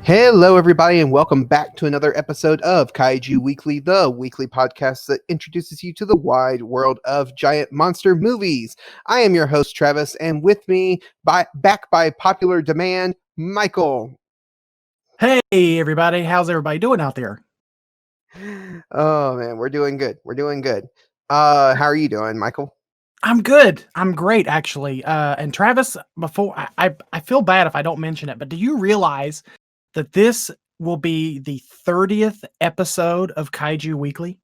Hello, everybody, and welcome back to another episode of Kaiju Weekly, the weekly podcast that introduces you to the wide world of giant monster movies. I am your host, Travis, and with me, back by popular demand, Michael. Hey, everybody. How's everybody doing out there? Oh, man, we're doing good. How are you doing, Michael? I'm good. I'm great, actually. And Travis, before I feel bad if I don't mention it, but do you realize that this will be the 30th episode of Kaiju Weekly?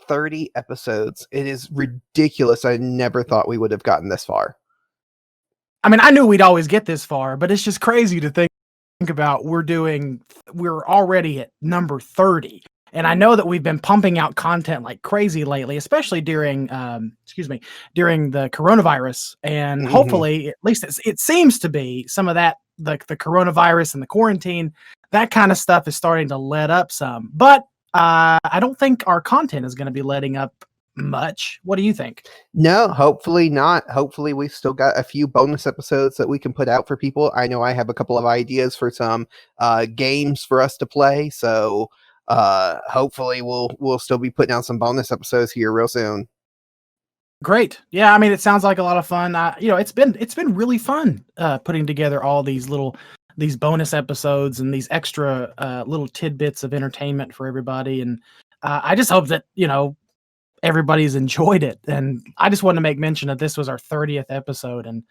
30 episodes. It is ridiculous. I never thought we would have gotten this far. I mean, I knew we'd always get this far, but it's just crazy to think about. We're already at number 30. And I know that we've been pumping out content like crazy lately, especially during during the coronavirus. And hopefully, at least it seems to be some of that, like the coronavirus and the quarantine, that kind of stuff is starting to let up some. But I don't think our content is going to be letting up much. What do you think? No, hopefully not. Hopefully we've still got a few bonus episodes that we can put out for people. I know I have a couple of ideas for some games for us to play, so hopefully we'll still be putting out some bonus episodes here real soon. Great. Yeah, I mean, it sounds like a lot of fun. It's been really fun putting together all these bonus episodes and these extra little tidbits of entertainment for everybody. And I just hope that, everybody's enjoyed it. And I just wanted to make mention that this was our 30th episode, and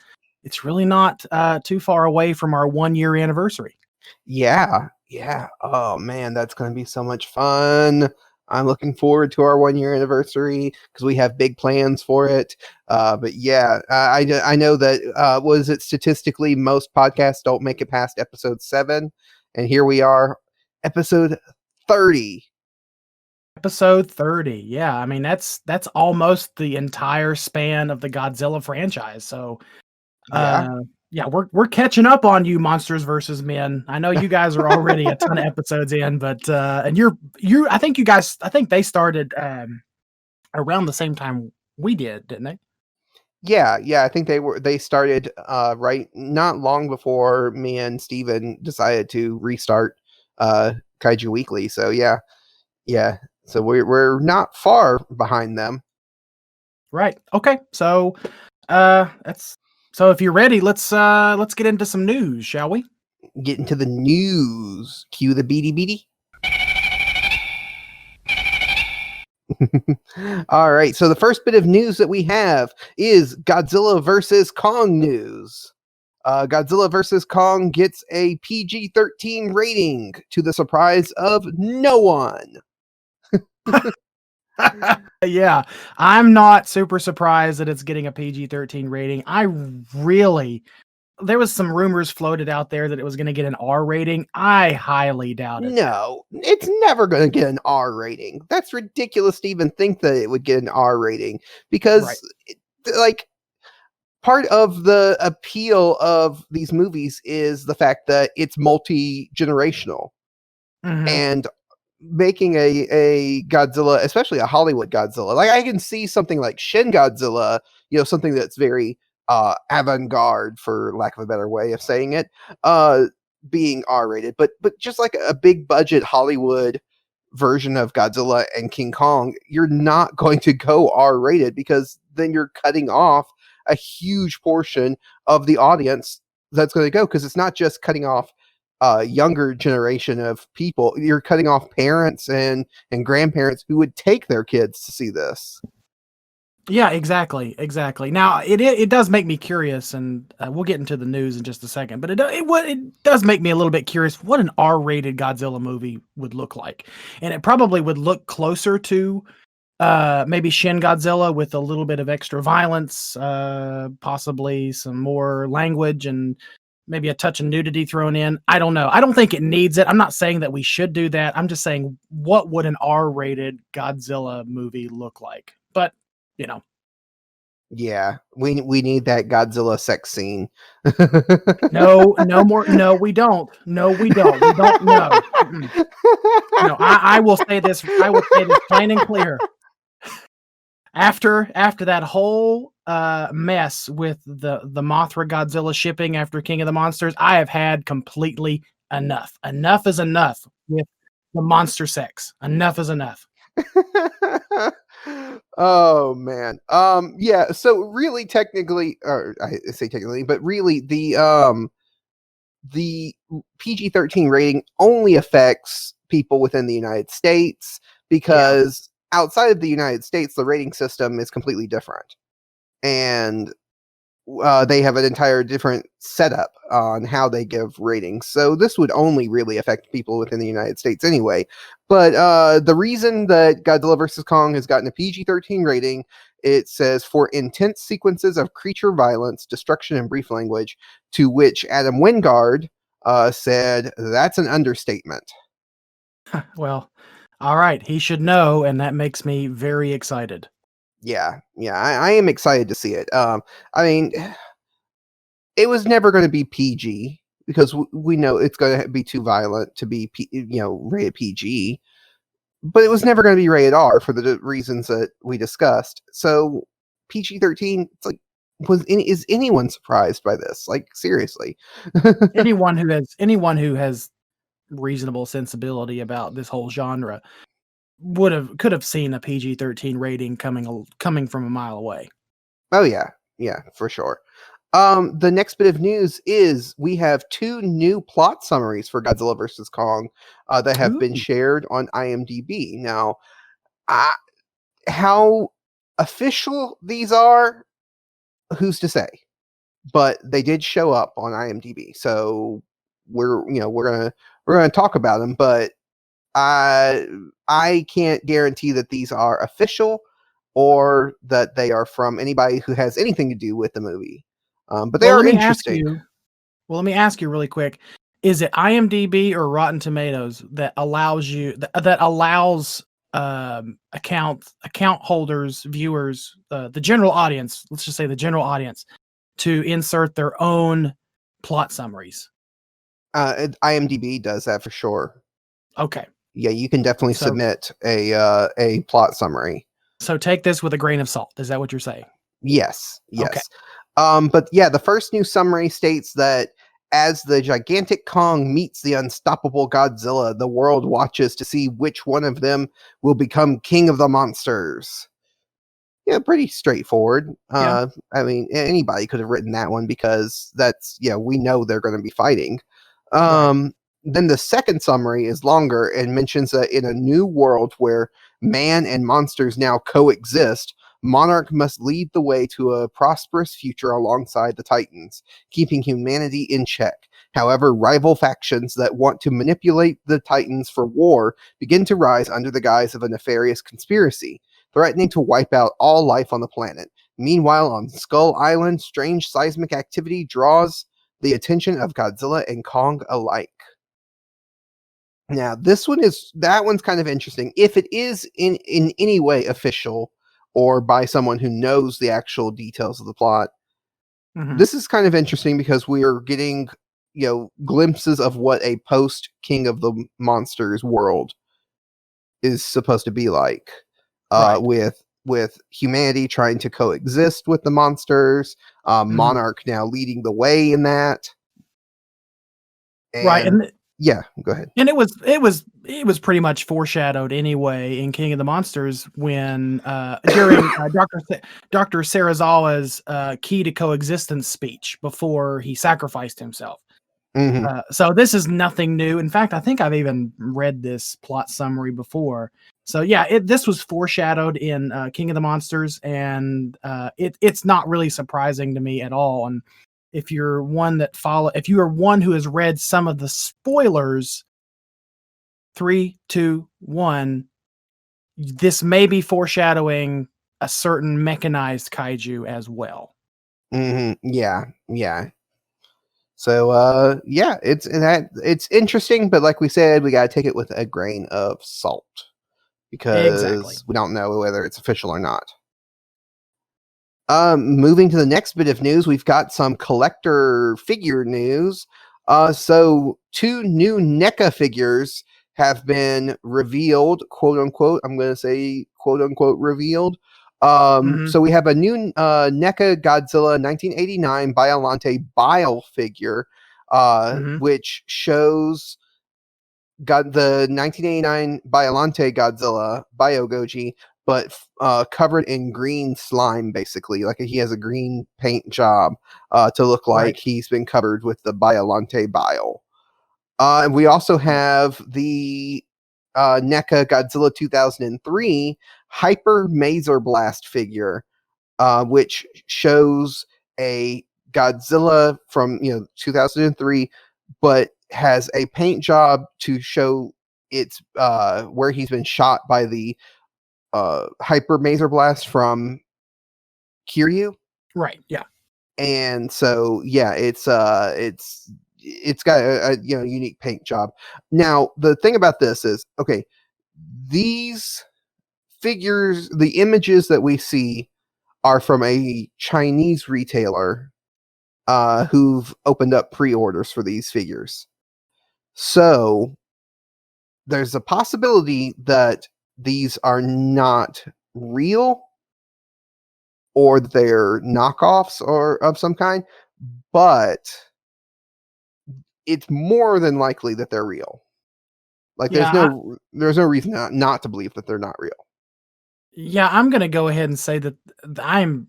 it's really not too far away from our 1-year anniversary. Yeah. Oh man, that's going to be so much fun. I'm looking forward to our 1-year anniversary because we have big plans for it. But yeah, I know that was it statistically most podcasts don't make it past episode 7, and here we are, episode 30. Episode 30. Yeah, I mean that's almost the entire span of the Godzilla franchise. So yeah, we're catching up on you, Monsters versus Men. I know you guys are already a ton of episodes in, but and I think they started around the same time we did, didn't they? Yeah, I think they started right not long before me and Steven decided to restart Kaiju Weekly. So yeah. So we're not far behind them. Right. Okay. So so if you're ready, let's get into some news, shall we? Get into the news. Cue the beady beady. All right, so the first bit of news that we have is Godzilla vs. Kong news. Godzilla vs. Kong gets a PG-13 rating to the surprise of no one. Yeah, I'm not super surprised that it's getting a PG-13 rating. There was some rumors floated out there that it was going to get an R rating. I highly doubt it. No, it's never going to get an R rating. That's ridiculous to even think that it would get an R rating because, part of the appeal of these movies is the fact that it's multi-generational. Mm-hmm. And making a Godzilla, especially a Hollywood Godzilla, like I can see something like Shin Godzilla, something that's very avant-garde, for lack of a better way of saying it, being R-rated, but just like a big budget Hollywood version of Godzilla and King Kong, you're not going to go R-rated because then you're cutting off a huge portion of the audience that's going to go, because it's not just cutting off younger generation of people, you're cutting off parents and grandparents who would take their kids to see this. Yeah, exactly. Now, it does make me curious, and we'll get into the news in just a second, but it does make me a little bit curious what an R-rated Godzilla movie would look like. And it probably would look closer to maybe Shin Godzilla with a little bit of extra violence, possibly some more language, and maybe a touch of nudity thrown in. I don't know. I don't think it needs it. I'm not saying that we should do that. I'm just saying, what would an R-rated Godzilla movie look like? But, Yeah, we need that Godzilla sex scene. No more. No, we don't. We don't. No. No, I will say this. I will say this plain and clear. After that whole mess with the Mothra Godzilla shipping after King of the Monsters, I have had completely enough. Enough is enough with the monster sex. Enough is enough. Oh man. Yeah, so really technically, or I say technically, but really the PG-13 rating only affects people within the United States, because outside of the United States the rating system is completely different. And they have an entire different setup on how they give ratings. So this would only really affect people within the United States anyway. But the reason that Godzilla vs. Kong has gotten a PG-13 rating, it says, for intense sequences of creature violence, destruction, and brief language, to which Adam Wingard said, that's an understatement. Well, all right. He should know, and that makes me very excited. Yeah, I am excited to see it. I mean, it was never going to be PG, because we know it's going to be too violent to be, rated PG. But it was never going to be rated R for the reasons that we discussed. So PG-13, it's like, is anyone surprised by this? Like, seriously. anyone who has reasonable sensibility about this whole genre could have seen a PG-13 rating coming from a mile away. Oh yeah, for sure. The next bit of news is we have 2 new plot summaries for Godzilla vs. Kong that have been shared on IMDb. Now, how official these are, who's to say? But they did show up on IMDb, so we're gonna talk about them. But I can't guarantee that these are official or that they are from anybody who has anything to do with the movie. But they are interesting. Let me ask you really quick. Is it IMDb or Rotten Tomatoes that allows account holders, viewers, the general audience, let's just say the general audience, to insert their own plot summaries? IMDb does that for sure. Okay. Yeah, you can definitely submit a plot summary. So take this with a grain of salt. Is that what you're saying? Yes. Okay. But yeah, the first new summary states that as the gigantic Kong meets the unstoppable Godzilla, the world watches to see which one of them will become king of the monsters. Yeah, pretty straightforward. I mean, anybody could have written that one, because that's, we know they're going to be fighting. Right. Then the second summary is longer and mentions that in a new world where man and monsters now coexist, Monarch must lead the way to a prosperous future alongside the Titans, keeping humanity in check. However, rival factions that want to manipulate the Titans for war begin to rise under the guise of a nefarious conspiracy, threatening to wipe out all life on the planet. Meanwhile, on Skull Island, strange seismic activity draws the attention of Godzilla and Kong alike. Now, that one's kind of interesting. If it is in any way official or by someone who knows the actual details of the plot, this is kind of interesting, because we are getting, glimpses of what a post King of the Monsters world is supposed to be like, with humanity trying to coexist with the monsters, Monarch now leading the way in that. And yeah, go ahead. And it was pretty much foreshadowed anyway in King of the Monsters when during Dr. Serizawa's key to coexistence speech before he sacrificed himself. So this is nothing new. In fact, I think I've even read this plot summary before. So yeah, this was foreshadowed in King of the Monsters, and it's not really surprising to me at all. And if you are one who has read some of the spoilers, 3, 2, 1, this may be foreshadowing a certain mechanized kaiju as well. Yeah. So it's interesting, but like we said, we got to take it with a grain of salt, because we don't know whether it's official or not. Moving to the next bit of news, we've got some collector figure news. So 2 new NECA figures have been revealed, quote unquote. I'm going to say quote unquote revealed. So we have a new NECA Godzilla 1989 Biollante Bile figure. Mhm. which shows got the 1989 Biollante Godzilla, Biogoji, but covered in green slime, basically. Like he has a green paint job to look like Right. he's been covered with the Biollante bile. And we also have the NECA Godzilla 2003 Hyper Maser Blast figure, which shows a Godzilla from 2003, but has a paint job to show it's where he's been shot by the Hyper Maser Blast from Kiryu. Right. Yeah. And so it's got a unique paint job. Now the thing about this is, okay, these figures, the images that we see are from a Chinese retailer who've opened up pre-orders for these figures. So there's a possibility that these are not real, or they're knockoffs or of some kind, but it's more than likely that they're real. Like Yeah. there's no reason not to believe that they're not real. Yeah, I'm gonna go ahead and say that I'm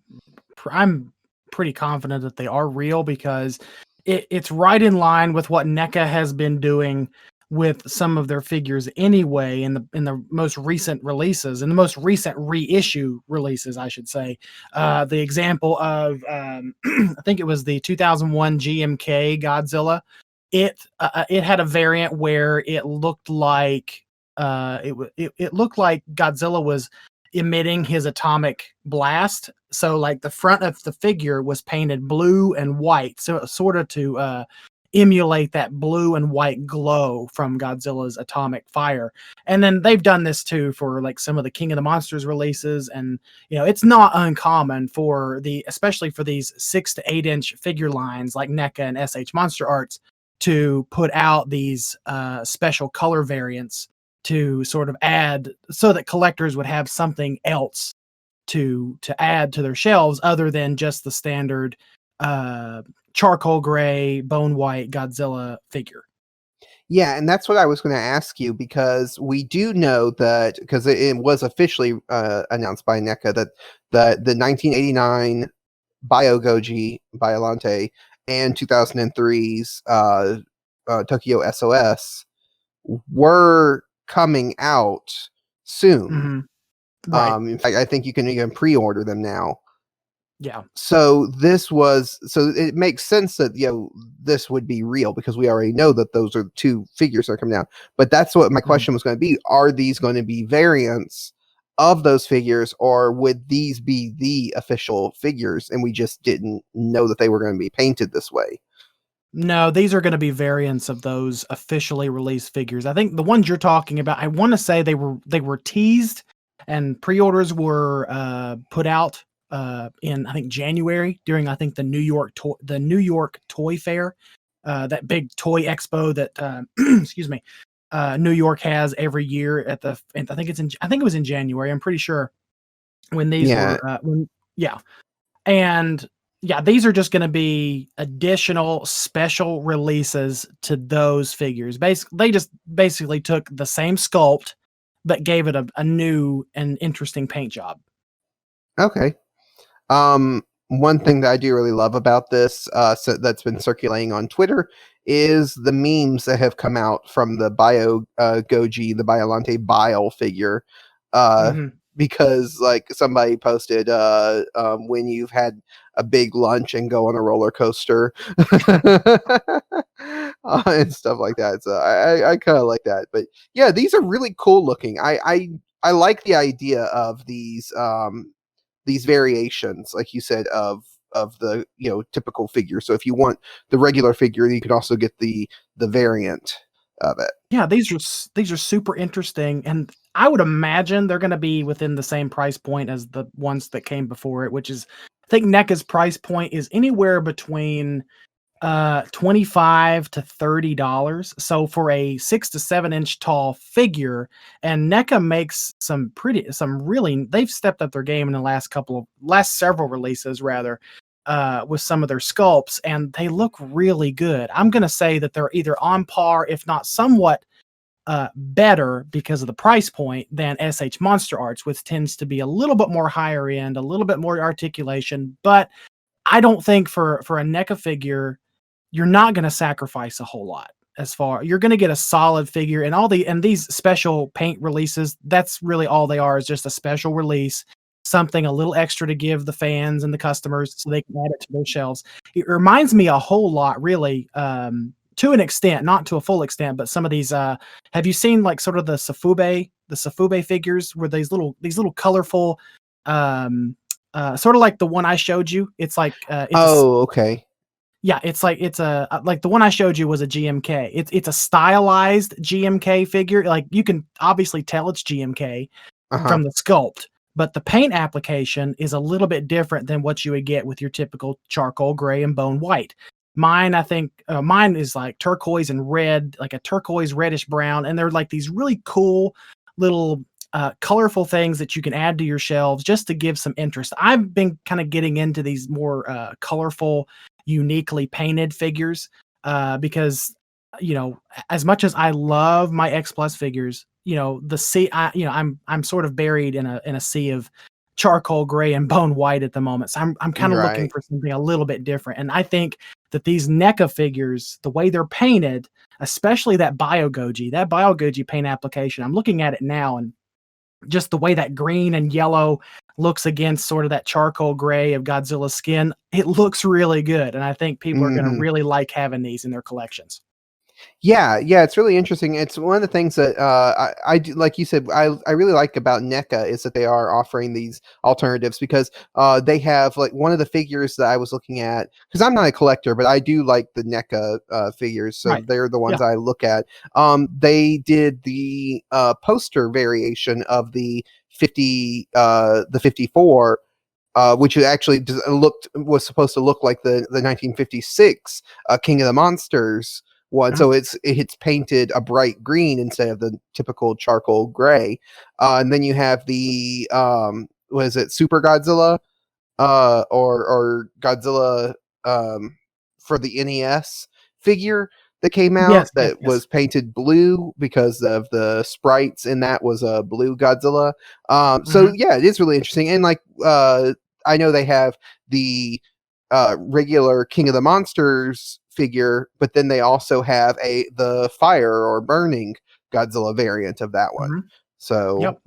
pretty confident that they are real because it's right in line with what NECA has been doing with some of their figures anyway in the most recent releases, in the most recent reissue releases, I should say. The example of I think it was the 2001 GMK Godzilla. It had a variant where it looked like it looked like Godzilla was emitting his atomic blast. So like the front of the figure was painted blue and white, so sort of to emulate that blue and white glow from Godzilla's atomic fire. And then they've done this too for like some of the King of the Monsters releases. And it's not uncommon for especially for these 6 to 8 inch figure lines like NECA and SH Monster Arts to put out these special color variants to sort of add, so that collectors would have something else to add to their shelves other than just the standard charcoal gray bone white Godzilla figure. Yeah, and that's what I was going to ask you, because we do know that, because it was officially announced by NECA that the 1989 Biogoji Biollante and 2003's Tokyo SOS were coming out soon. Mhm. Right. In fact, I think you can even pre-order them now. Yeah. So it makes sense that this would be real, because we already know that those are two figures that are coming out. But that's what my question was going to be: are these going to be variants of those figures, or would these be the official figures and we just didn't know that they were going to be painted this way? No, these are going to be variants of those officially released figures. I think the ones you're talking about, I want to say they were teased and pre-orders were put out in I think January during I think the New York Toy Fair, that big toy expo that excuse me, New York has every year and I think it was in January. I'm pretty sure when these Yeah. were yeah. And yeah, these are just going to be additional special releases to those figures. They just basically took the same sculpt, but gave it a new and interesting paint job. Okay. One thing that I do really love about this, that's been circulating on Twitter, is the memes that have come out from the Goji, the Biollante Bile figure. Mhm. Because like somebody posted, when you've had a big lunch and go on a roller coaster, and stuff like that. So I kind of like that. But yeah, these are really cool looking. I like the idea of these variations, like you said, of the typical figure. So if you want the regular figure, you can also get the variant of it. Yeah, these are super interesting, and I would imagine they're going to be within the same price point as the ones that came before it, which is I think NECA's price point is anywhere between $25 to $30. So for a 6 to 7 inch tall figure, and NECA makes they've stepped up their game in the last several releases rather. with some of their sculpts, and they look really good. I'm going to say that they're either on par, if not somewhat better because of the price point than SH Monster Arts, which tends to be a little bit more higher end, a little bit more articulation. But I don't think for a NECA figure, you're not going to sacrifice a whole lot. You're going to get a solid figure, and these special paint releases, that's really all they are, is just a special release, something a little extra to give the fans and the customers so they can add it to their shelves. It reminds me a whole lot, really, to an extent, not to a full extent, but some of these. Have you seen like sort of the Safube figures, where these little colorful, sort of like the one I showed you? It's like Okay. yeah, it's like like the one I showed you was a GMK. It's a stylized GMK figure. Like you can obviously tell it's GMK from the sculpt, but the paint application is a little bit different than what you would get with your typical charcoal gray and bone white. Mine, I think, mine is like turquoise and red, like a turquoise reddish brown, and they're like these really cool little colorful things that you can add to your shelves just to give some interest. I've been kind of getting into these more colorful, uniquely painted figures because, you know, as much as I love my X Plus figures, you know, I'm sort of buried in a sea of charcoal gray and bone white at the moment. So I'm kind of looking for something a little bit different. And I think that these NECA figures, the way they're painted, especially that Biogoji paint application, I'm looking at it now, and just the way that green and yellow looks against sort of that charcoal gray of Godzilla's skin, it looks really good. And I think people are going to really like having these in their collections. Yeah, it's really interesting. It's one of the things that I do, like you said, I really like about NECA is that they are offering these alternatives, because they have, like, one of the figures that I was looking at, because I'm not a collector, but I do like the NECA figures, so they're the ones I look at. They did the poster variation of the 54. Which actually was supposed to look like the 1956 King of the Monsters one. So it's painted a bright green instead of the typical charcoal gray. And then you have the what is it, Super Godzilla, or Godzilla for the NES figure that came out that was painted blue because of the sprites, and that was a blue Godzilla. So yeah, it is really interesting. And like I know they have the regular King of the Monsters figure, but then they also have the fire or burning Godzilla variant of that one. So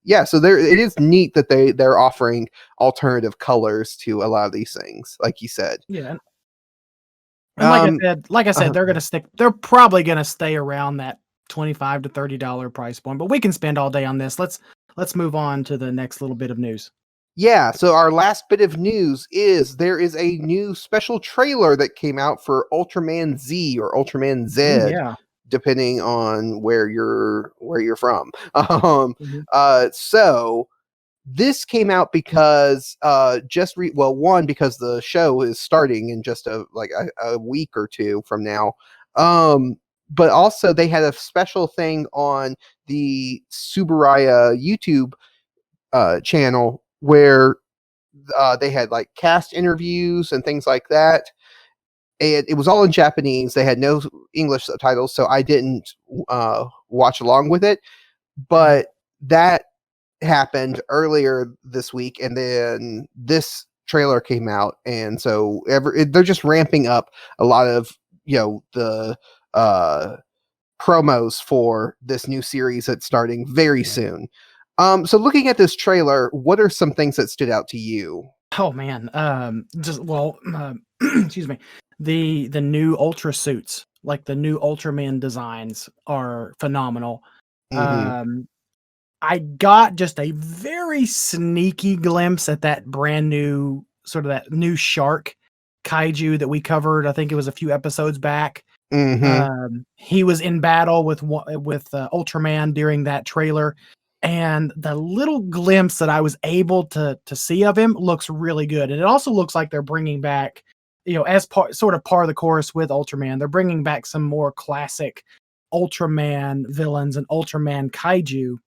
yeah, so it is neat that they're offering alternative colors to a lot of these things, like you said. Yeah. And like I said, they're probably gonna stay around that $25 to $30 price point, but we can spend all day on this. Let's move on to the next little bit of news. Yeah, so our last bit of news is there is a new special trailer that came out for Ultraman Z or Ultraman Z, depending on where you're from. So this came out because one, because the show is starting in just a week or two from now. But also they had a special thing on the Subaraya YouTube channel where they had like cast interviews and things like that. And it was all in Japanese. They had no English subtitles, so I didn't watch along with it. But that happened earlier this week, and then this trailer came out, and so they're just ramping up a lot of the promos for this new series that's starting very soon. So looking at this trailer, what are some things that stood out to you? Oh man, excuse me. The new Ultra suits, like the new Ultraman designs, are phenomenal. I got just a very sneaky glimpse at that brand new that new shark kaiju that we covered. I think it was a few episodes back. He was in battle with Ultraman during that trailer, and the little glimpse that I was able to see of him looks really good. And it also looks like they're bringing back, as par of the course with Ultraman, they're bringing back some more classic Ultraman villains and Ultraman kaiju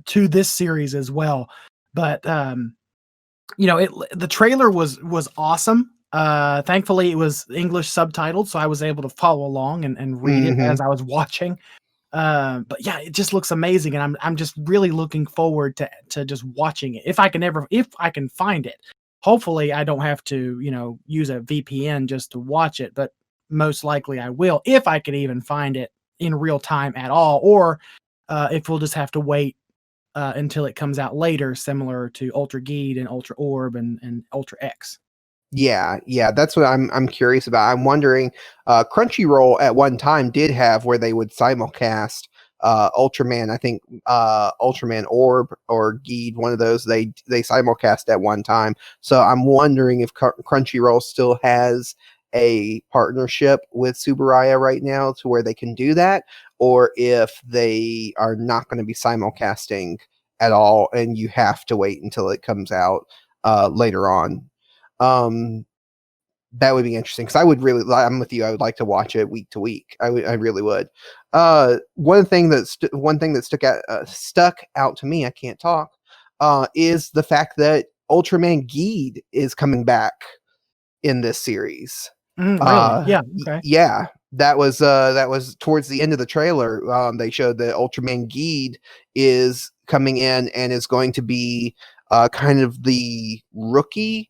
to this series as well. But The trailer was awesome. Thankfully it was English subtitled, so I was able to follow along and read it Mhm. as I was watching. But yeah, it just looks amazing, and I'm just really looking forward to just watching it. If I can find it. Hopefully I don't have to, use a VPN just to watch it, but most likely I will if I could even find it in real time at all, or if we'll just have to wait until it comes out later, similar to Ultra Geed and Ultra Orb and Ultra X. Yeah, yeah, that's what I'm curious about. I'm wondering, Crunchyroll at one time did have where they would simulcast Ultraman. I think Ultraman Orb or Geed, one of those. They simulcast at one time. So I'm wondering if Crunchyroll still has a partnership with Subaraya right now to where they can do that, or if they are not going to be simulcasting at all, and you have to wait until it comes out later on. um that would be interesting because I'm with you. I would like to watch it week to week. I really would. One thing that stuck out to me, I can't talk, is the fact that Ultraman Geed is coming back in this series. Really? Yeah. Okay. Yeah, that was towards the end of the trailer. They showed that Ultraman Geed is coming in and is going to be kind of the rookie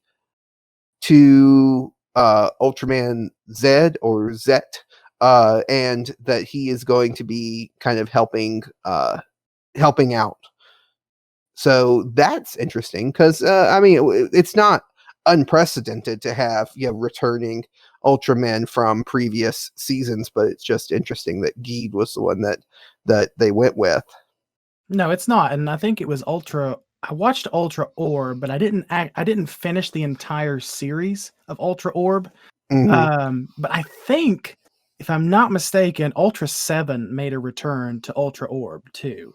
to Ultraman Z or Zet, and that he is going to be kind of helping out. So that's interesting because I mean it's not unprecedented to have returning Ultramen from previous seasons, but it's just interesting that Geed was the one that they went with. No, it's not, and I think it was Ultra. I watched Ultra Orb, but I didn't finish the entire series of Ultra Orb. Hmm. But I think, if I'm not mistaken, Ultra 7 made a return to Ultra Orb too.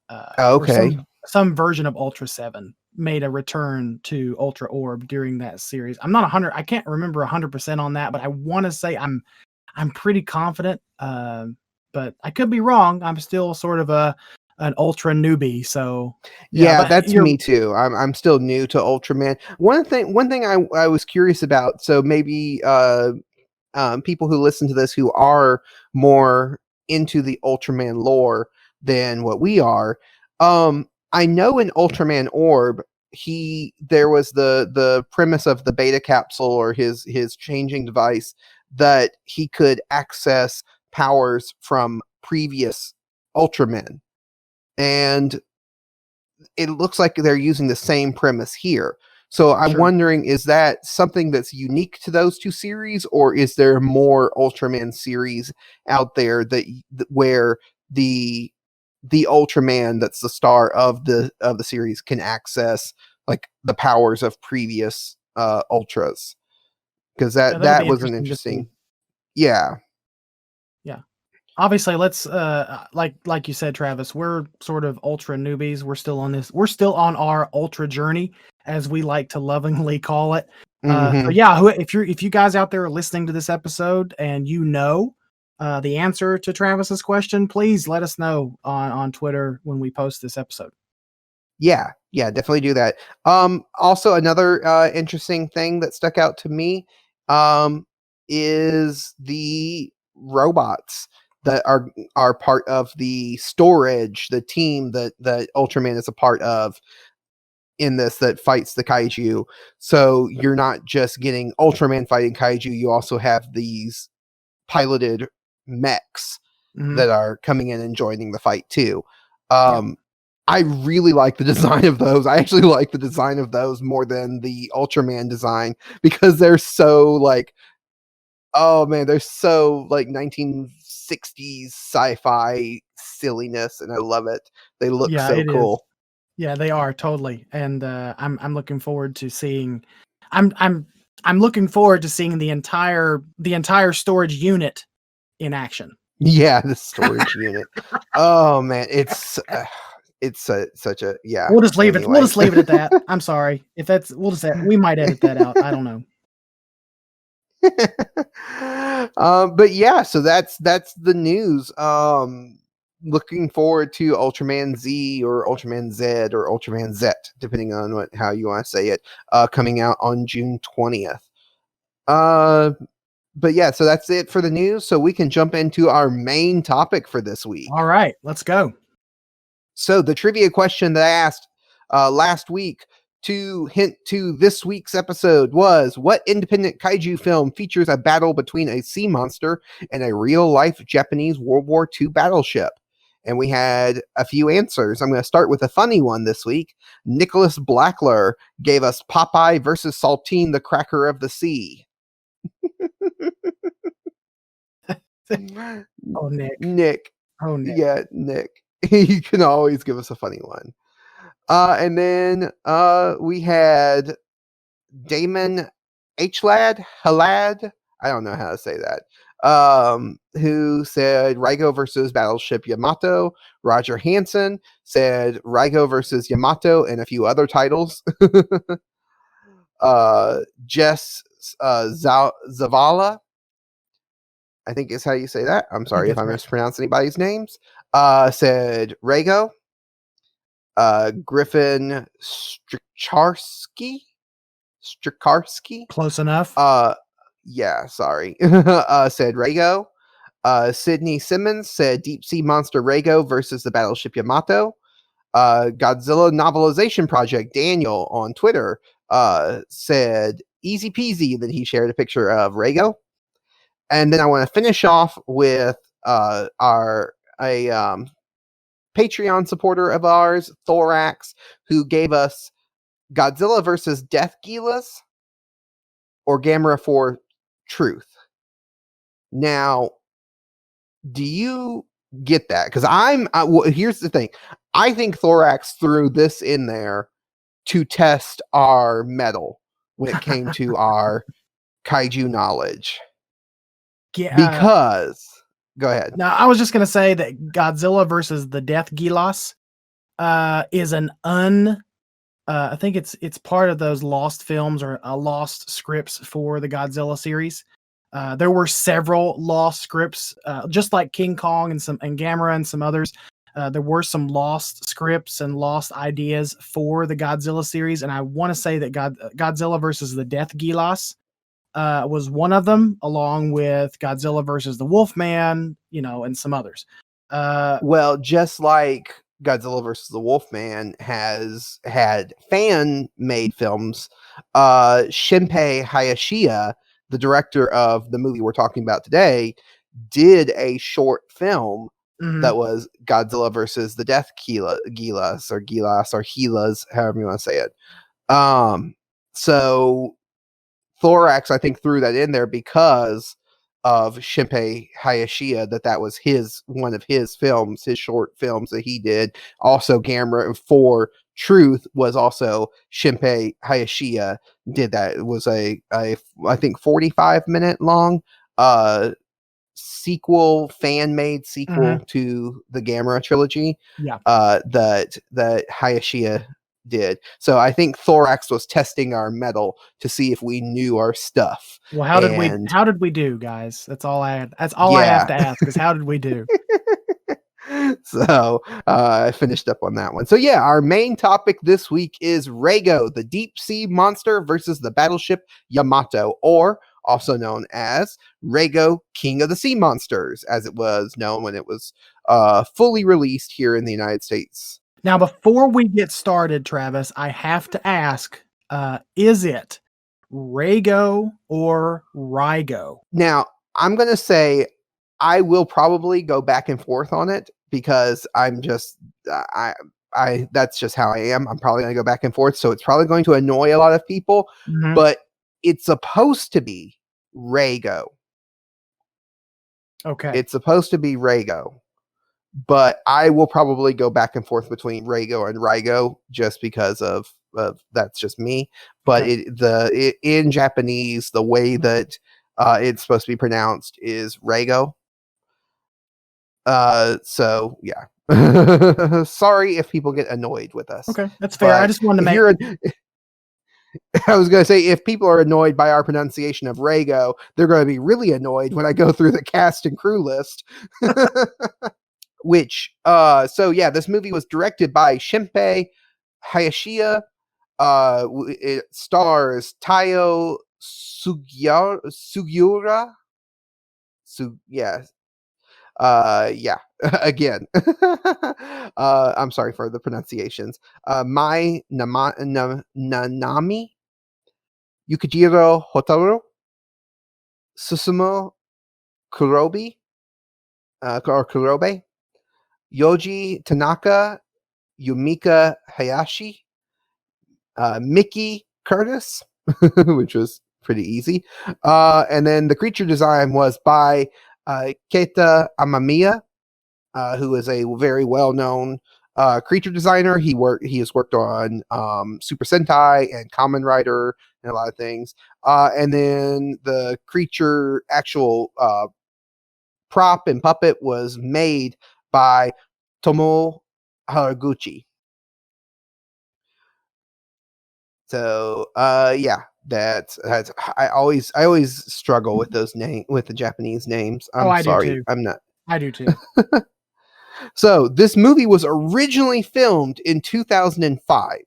Or Okay. some version of Ultra 7 made a return to Ultra Orb during that series. I'm not 100. I can't remember 100% on that, but I want to say I'm pretty confident. But I could be wrong. I'm still sort of an Ultra newbie, so yeah. Yeah, But that's you're me too. I'm still new to Ultraman. One thing I was curious about. So maybe people who listen to this who are more into the Ultraman lore than what we are. I know in Ultraman Orb, there was the premise of the beta capsule or his changing device that he could access powers from previous Ultramen. And it looks like they're using the same premise here. So I'm sure. wondering, is that something that's unique to those two series, or is there more Ultraman series out there where the Ultraman that's the star of the series can access like the powers of previous Ultras? Because Yeah, that'll that be was an interesting to see. interesting, yeah, Yeah. Obviously, let's like you said, Travis, we're sort of ultra newbies. We're still on our ultra journey, as we like to lovingly call it. So hmm, yeah, if you guys out there are listening to this episode and the answer to Travis's question, please let us know on Twitter when we post this episode. yeah, yeah, definitely do that. Also another interesting thing that stuck out to me um, is the robots that are part of the storage, the team that Ultraman is a part of in this that fights the kaiju. So you're not just getting Ultraman fighting kaiju; you also have these piloted mechs Mhm. that are coming in and joining the fight too. Yeah. Um, I really like the design of those. I actually like the design of those more than the Ultraman design because they're so like, oh man, they're so like 1960s sci-fi silliness, and I love it. They look Yeah, so it is. cool. Yeah, they are totally, and I'm looking forward to seeing. I'm I'm I'm looking forward to seeing the entire storage unit in action. Yeah, the storage unit. Oh man, such a yeah. We'll just leave it. We'll Anyway. just leave it at that. I'm sorry if that's. We'll just. We might edit that out. I don't know. But yeah, so that's the news. looking forward to Ultraman Z or Ultraman Z or Ultraman Z, depending on how you want to say it, coming out on June 20th. But yeah, so that's it for the news. So we can jump into our main topic for this week. All right, let's go. So the trivia question that I asked last week to hint to this week's episode was, what independent kaiju film features a battle between a sea monster and a real-life Japanese World War II battleship? And we had a few answers. I'm going to start with a funny one this week. Nicholas Blackler gave us Popeye versus Saltine the Cracker of the Sea. Oh, Nick. Nick. Oh, Nick. Yeah, Nick. You can always give us a funny one. And then we had Damon Halad. I don't know how to say that. Who said Reigo versus Battleship Yamato. Roger Hansen said Reigo versus Yamato and a few other titles. Jess Zavala, I think is how you say that. I'm sorry if I mispronounce anybody's names. Said Reigo. Griffin Strikarski. Close enough. Yeah, sorry. Said Reigo. Sydney Simmons said Deep Sea Monster Reigo versus the Battleship Yamato. Godzilla Novelization Project Daniel on Twitter said easy peasy. Then he shared a picture of Reigo. And then I want to finish off with Patreon supporter of ours, Thorax, who gave us Godzilla versus Death Gilas or Gamera for Truth. Now, do you get that? Because here's the thing. I think Thorax threw this in there to test our mettle when it came to our kaiju knowledge. Yeah, because go ahead. Now, I was just going to say that Godzilla versus the Death Gilas is I think it's part of those lost films or lost scripts for the Godzilla series. There were several lost scripts, just like King Kong and Gamera and some others. There were some lost scripts and lost ideas for the Godzilla series, and I want to say that Godzilla versus the Death Gilas was one of them, along with Godzilla versus the Wolfman, and some others. Well, just like Godzilla versus the Wolfman has had fan-made films, Shinpei Hayashiya, the director of the movie we're talking about today, did a short film that was Godzilla versus the Death Gilas or Gilas, however you want to say it. So Thorax, I think, threw that in there because of Shinpei Hayashiya, that was one of his films, his short films that he did. Also, Gamera for Truth was also Shinpei Hayashiya did that. It was I think 45-minute long fan-made sequel to the Gamera trilogy. Yeah. That Hayashiya did. So I think Thorax was testing our mettle to see if we knew our stuff. Well, how did we do, guys? That's all I have to ask is how did we do? So I finished up on that one. So yeah, our main topic this week is Reigo, the deep sea monster versus the battleship Yamato, or also known as Reigo, King of the Sea Monsters, as it was known when it was fully released here in the United States. Now, before we get started, Travis, I have to ask, is it Reigo or Reigo? Now, I'm going to say I will probably go back and forth on it because I'm just, that's just how I am. I'm probably going to go back and forth. So it's probably going to annoy a lot of people, but it's supposed to be Reigo. Okay. It's supposed to be Reigo. But I will probably go back and forth between Reigo and Reigo just because of that's just me. But in Japanese, the way that it's supposed to be pronounced is Reigo. So yeah. Sorry if people get annoyed with us. Okay, that's fair. I just wanted to make. I was going to say, if people are annoyed by our pronunciation of Reigo, they're going to be really annoyed when I go through the cast and crew list. this movie was directed by Shinpei Hayashida. It stars Taiyo Sugiura. Again. I'm sorry for the pronunciations. Mai Nanami, Yukijiro Hotaru, Susumu Kurobe, Yoji Tanaka, Yumika Hayashi, Mickey Curtis, which was pretty easy. And then the creature design was by Keita Amamiya, who is a very well-known creature designer. He has worked on Super Sentai and Kamen Rider and a lot of things. And then the creature actual prop and puppet was made by Tomo Haraguchi. So that's I always struggle with those with the Japanese names. I'm sorry. Do too. I'm not. I do too. So this movie was originally filmed in 2005.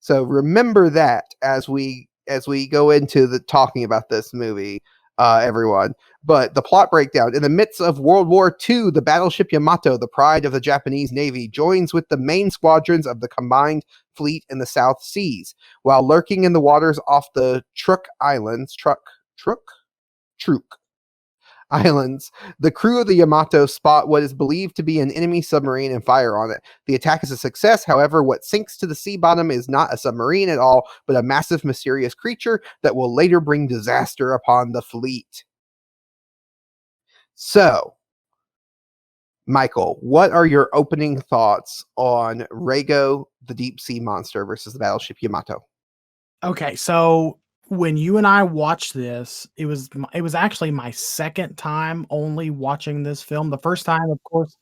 So remember that as we go into the talking about this movie, everyone. But the plot breakdown: in the midst of World War II, the battleship Yamato, the pride of the Japanese Navy, joins with the main squadrons of the combined fleet in the South Seas. While lurking in the waters off the Truk Islands, the crew of the Yamato spot what is believed to be an enemy submarine and fire on it. The attack is a success. However, what sinks to the sea bottom is not a submarine at all, but a massive mysterious creature that will later bring disaster upon the fleet. So, Michael, what are your opening thoughts on Reigo, the deep sea monster, versus the battleship Yamato? Okay, so when you and I watched this, it was actually my second time only watching this film. The first time, of course,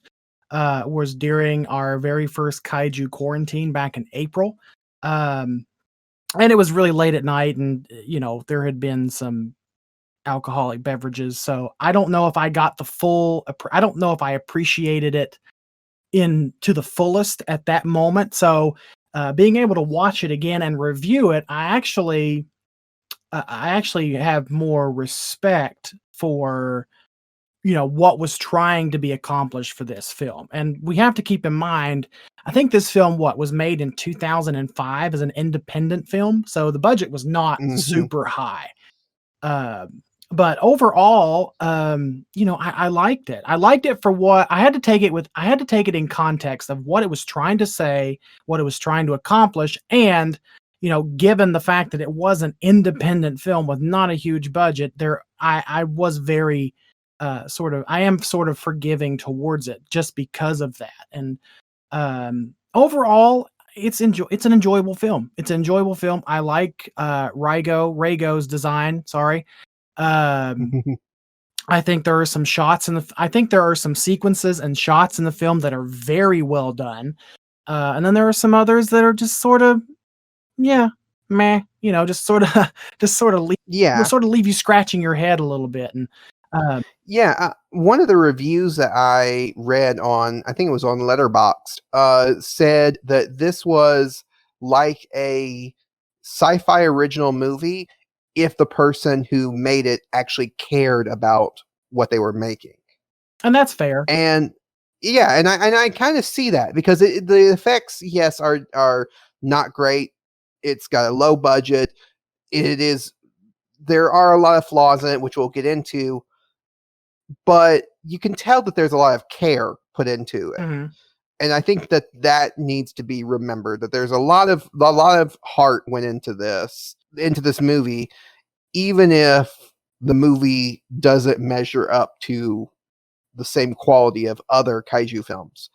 was during our very first Kaiju quarantine back in April. And it was really late at night, and there had been some alcoholic beverages, so I don't know if I got the full. I don't know if I appreciated it to the fullest at that moment. So being able to watch it again and review it, I actually have more respect for what was trying to be accomplished for this film. And we have to keep in mind, I think this film was made in 2005 as an independent film, so the budget was not super high. But overall, I liked it. I liked it for what I had to take it with. I had to take it in context of what it was trying to say, what it was trying to accomplish, and given the fact that it was an independent film with not a huge budget, I was very I am sort of forgiving towards it just because of that. And overall, it's an enjoyable film. It's an enjoyable film. I like Reigo's design. Sorry. I think there are some shots I think there are some sequences and shots in the film that are very well done. And then there are some others that are just sort of, meh, just sort of leave you scratching your head a little bit. And one of the reviews that I read on, I think it was on Letterboxd, said that this was like a sci-fi original movie if the person who made it actually cared about what they were making. And that's fair. And I kind of see that because the effects, yes, are not great. It's got a low budget. There are a lot of flaws in it, which we'll get into, but you can tell that there's a lot of care put into it. Mm-hmm. And I think that needs to be remembered, that there's a lot of heart went into this movie, even if the movie doesn't measure up to the same quality of other kaiju films.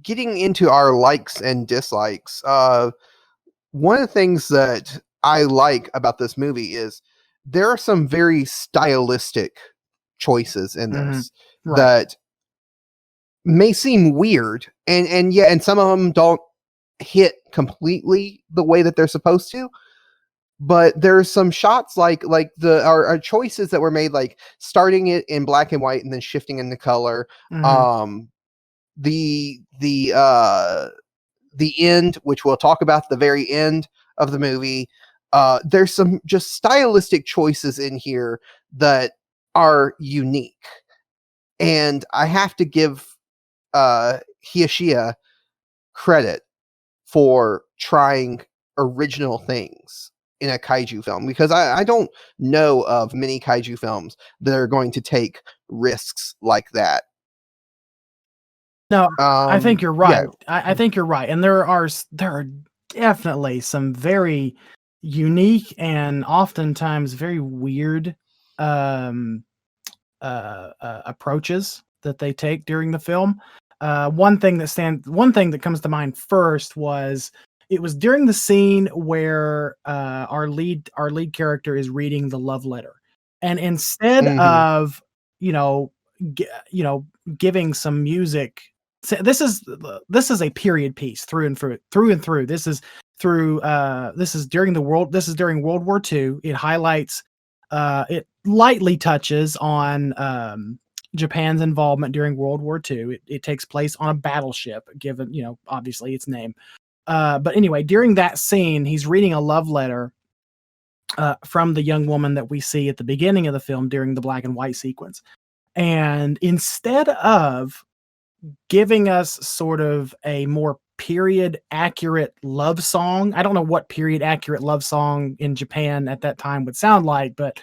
Getting into our likes and dislikes, one of the things that I like about this movie is there are some very stylistic choices in this that may seem weird, and some of them don't hit completely the way that they're supposed to, but there's some shots like the our choices that were made, like starting it in black and white and then shifting into color. Mhm. The end, which we'll talk about at the very end of the movie. There's some just stylistic choices in here that are unique, and I have to give Hayashia credit for trying original things in a kaiju film, because I don't know of many kaiju films that are going to take risks like that. No, I think you're Yeah. right. I think you're right, and there are definitely some very unique and oftentimes very weird um, approaches that they take during the film. One thing that comes to mind first was it was during the scene where our lead character is reading the love letter, and instead Mhm. of you know you know giving some music. This is a period piece through and through, through and through. This is during this is during World War II. It highlights it lightly touches on Japan's involvement during World War II. It takes place on a battleship, given, obviously its name. But anyway, during that scene, he's reading a love letter from the young woman that we see at the beginning of the film during the black and white sequence. And instead of giving us sort of a more period accurate love song, I don't know what period accurate love song in Japan at that time would sound like, but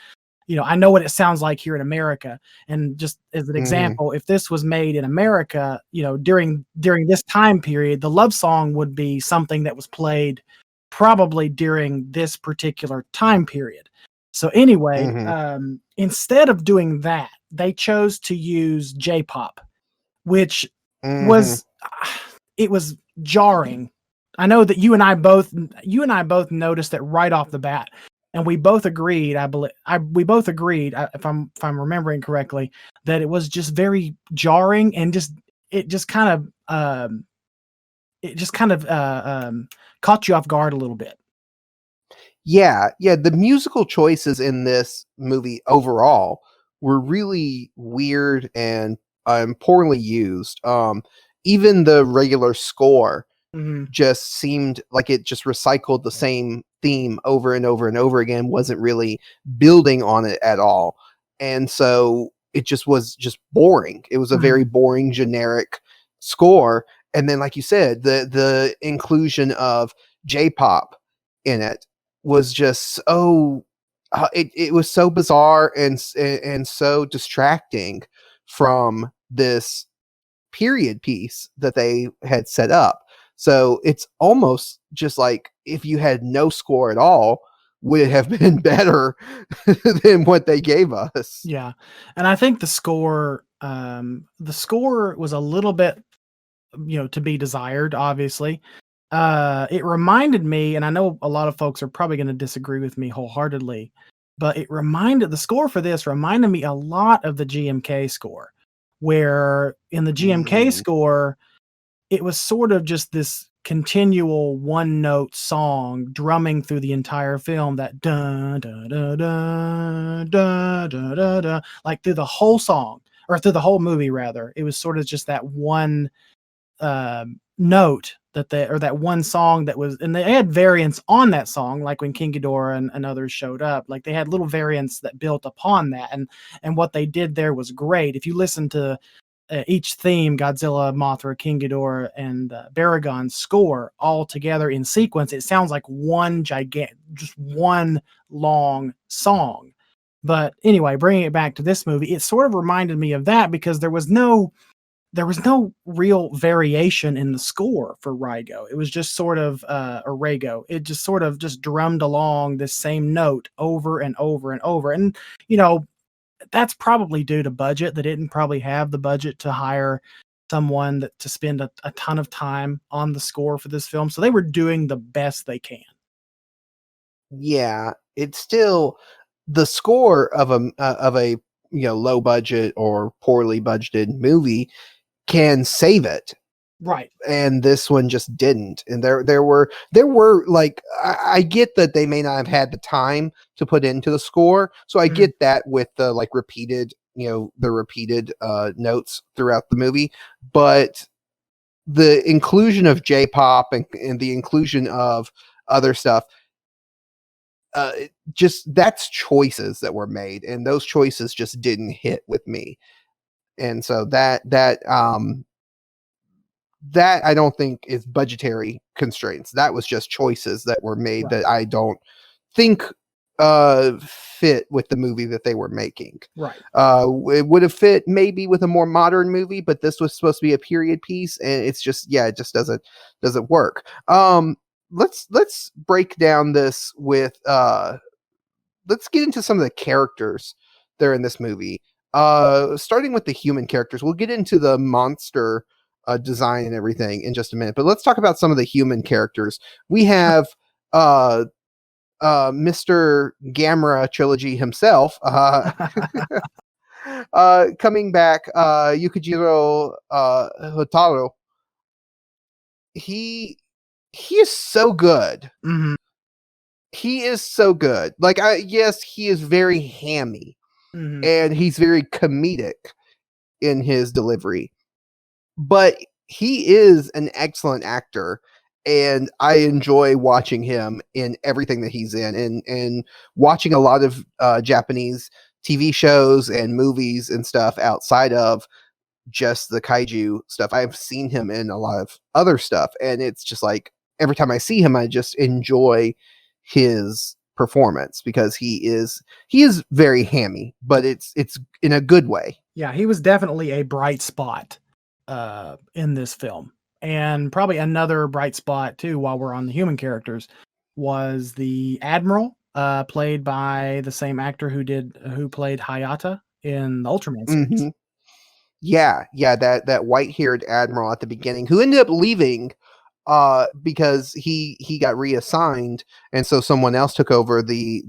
I know what it sounds like here in America. And just as an Mhm. example, if this was made in America, during this time period, the love song would be something that was played probably during this particular time period. So anyway, Mhm. instead of doing that, they chose to use J-pop, which Mhm. was it was jarring. I know that you and I both noticed it right off the bat, and we both agreed. I believe we both agreed, if I'm remembering correctly, that it was just very jarring and it just kind of it just kind of caught you off guard a little bit. Yeah, yeah, the musical choices in this movie overall were really weird and poorly used. Even the regular score Hmm. just seemed like it just recycled the same theme over and over and over again, wasn't really building on it at all. And so it just was just boring. It was a very Hmm. boring, generic score. And then, like you said, the inclusion of J-pop in it was just so it was so bizarre and so distracting from this period piece that they had set up. So it's almost just like if you had no score at all, would it have been better than what they gave us? Yeah, and I think the score was a little bit, to be desired, obviously. It reminded me, and I know a lot of folks are probably going to disagree with me wholeheartedly, but the score for this reminded me a lot of the GMK score, where in the GMK Mm. score, it was sort of just this continual one note song drumming through the entire film, that da da da da da da da da, like through the whole song, or through the whole movie rather. It was sort of just that one note or that one song that was, and they had variants on that song, like when King Ghidorah and others showed up, like they had little variants that built upon that, and what they did there was great. If you listen to each theme, Godzilla, Mothra, King Ghidorah, and Baragon's score all together in sequence, it sounds like just one long song. But anyway, bringing it back to this movie, it sort of reminded me of that because there was no real variation in the score for Reigo. It was just sort of or Reigo. It just sort of just drummed along this same note over and over and over. And you know, that's probably due to budget. They didn't probably have the budget to hire someone to spend a ton of time on the score for this film. So they were doing the best they can. Yeah, it's still the score of a low budget or poorly budgeted movie can save it. Right. and this one just didn't. And there were like, I get that they may not have had the time to put into the score, so I get that with the like repeated, the repeated notes throughout the movie, but the inclusion of J-pop and the inclusion of other stuff, just that's choices that were made, and those choices just didn't hit with me. And so that I don't think is budgetary constraints. That was just choices that were made Right. that I don't think fit with the movie that they were making. Right. It would have fit maybe with a more modern movie, but this was supposed to be a period piece, and it's just, it just doesn't work. Let's break down this with let's get into some of the characters that are in this movie. Starting with the human characters, we'll get into the monster design and everything in just a minute, but let's talk about some of the human characters. We have Mr. Gamera trilogy himself, coming back, Yukijiro Hotaru. He is so good. Mm-hmm. He is so good. Like, yes, he is very hammy, Mm-hmm. and he's very comedic in his delivery, but he is an excellent actor, and I enjoy watching him in everything that he's in, and watching a lot of Japanese TV shows and movies and stuff outside of just the kaiju stuff. I've seen him in a lot of other stuff, and it's just like every time I see him, I just enjoy his performance, because he is very hammy, but it's in a good way. Yeah, he was definitely a bright spot in this film. And probably another bright spot too, while we're on the human characters, was the Admiral, played by the same actor who played Hayata in the Ultraman series. Mm-hmm. Yeah, that white-haired admiral at the beginning, who ended up leaving because he got reassigned, and so someone else took over the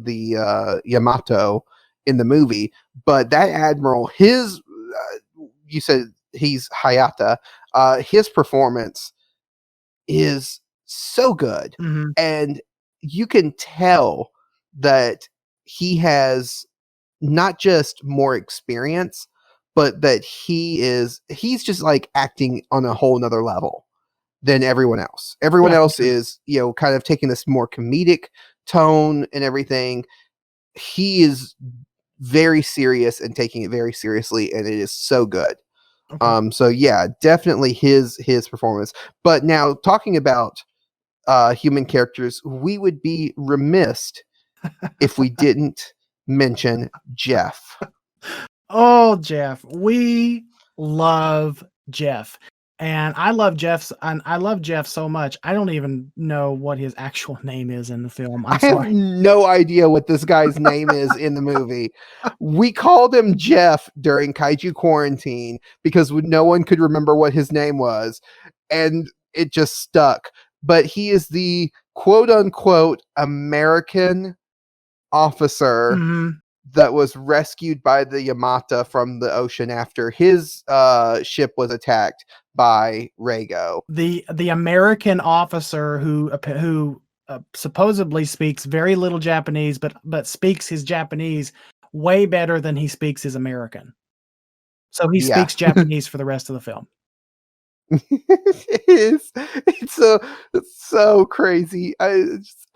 Yamato in the movie. But that admiral, you said he's Hayata, his performance is so good, Mm-hmm. and you can tell that he has not just more experience, but that he's just like acting on a whole nother level than everyone else. Everyone else is, kind of taking this more comedic tone and everything. He is very serious and taking it very seriously, and it is so good. Okay. So yeah, definitely his performance. But now, talking about human characters, we would be remiss if we didn't mention Jeff. Oh, Jeff. We love Jeff. And I love Jeff so much. I don't even know what his actual name is in the film. I'm I have sorry. no idea what this guy's name is in the movie. We called him Jeff during Kaiju Quarantine because no one could remember what his name was, and it just stuck. But he is the quote unquote American officer Mm-hmm. that was rescued by the Yamata from the ocean after his ship was attacked by Reigo. The American officer who supposedly speaks very little Japanese, but speaks his Japanese way better than he speaks his American. So he speaks Japanese for the rest of the film. It's so crazy. I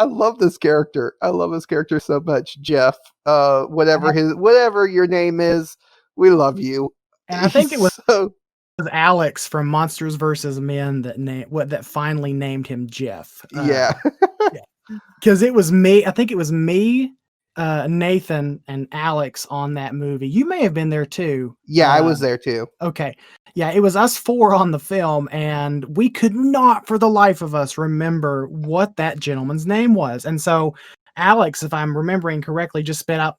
love this character. I love this character so much, Jeff. Whatever your name is, we love you. And I think it was Alex from Monsters vs. Men that finally named him Jeff. Yeah. Because it was me. I think it was me, Nathan, and Alex on that movie. You may have been there too. Yeah, I was there too. Okay. Yeah, it was us four on the film, and we could not for the life of us remember what that gentleman's name was. And so Alex, if I'm remembering correctly, just spit out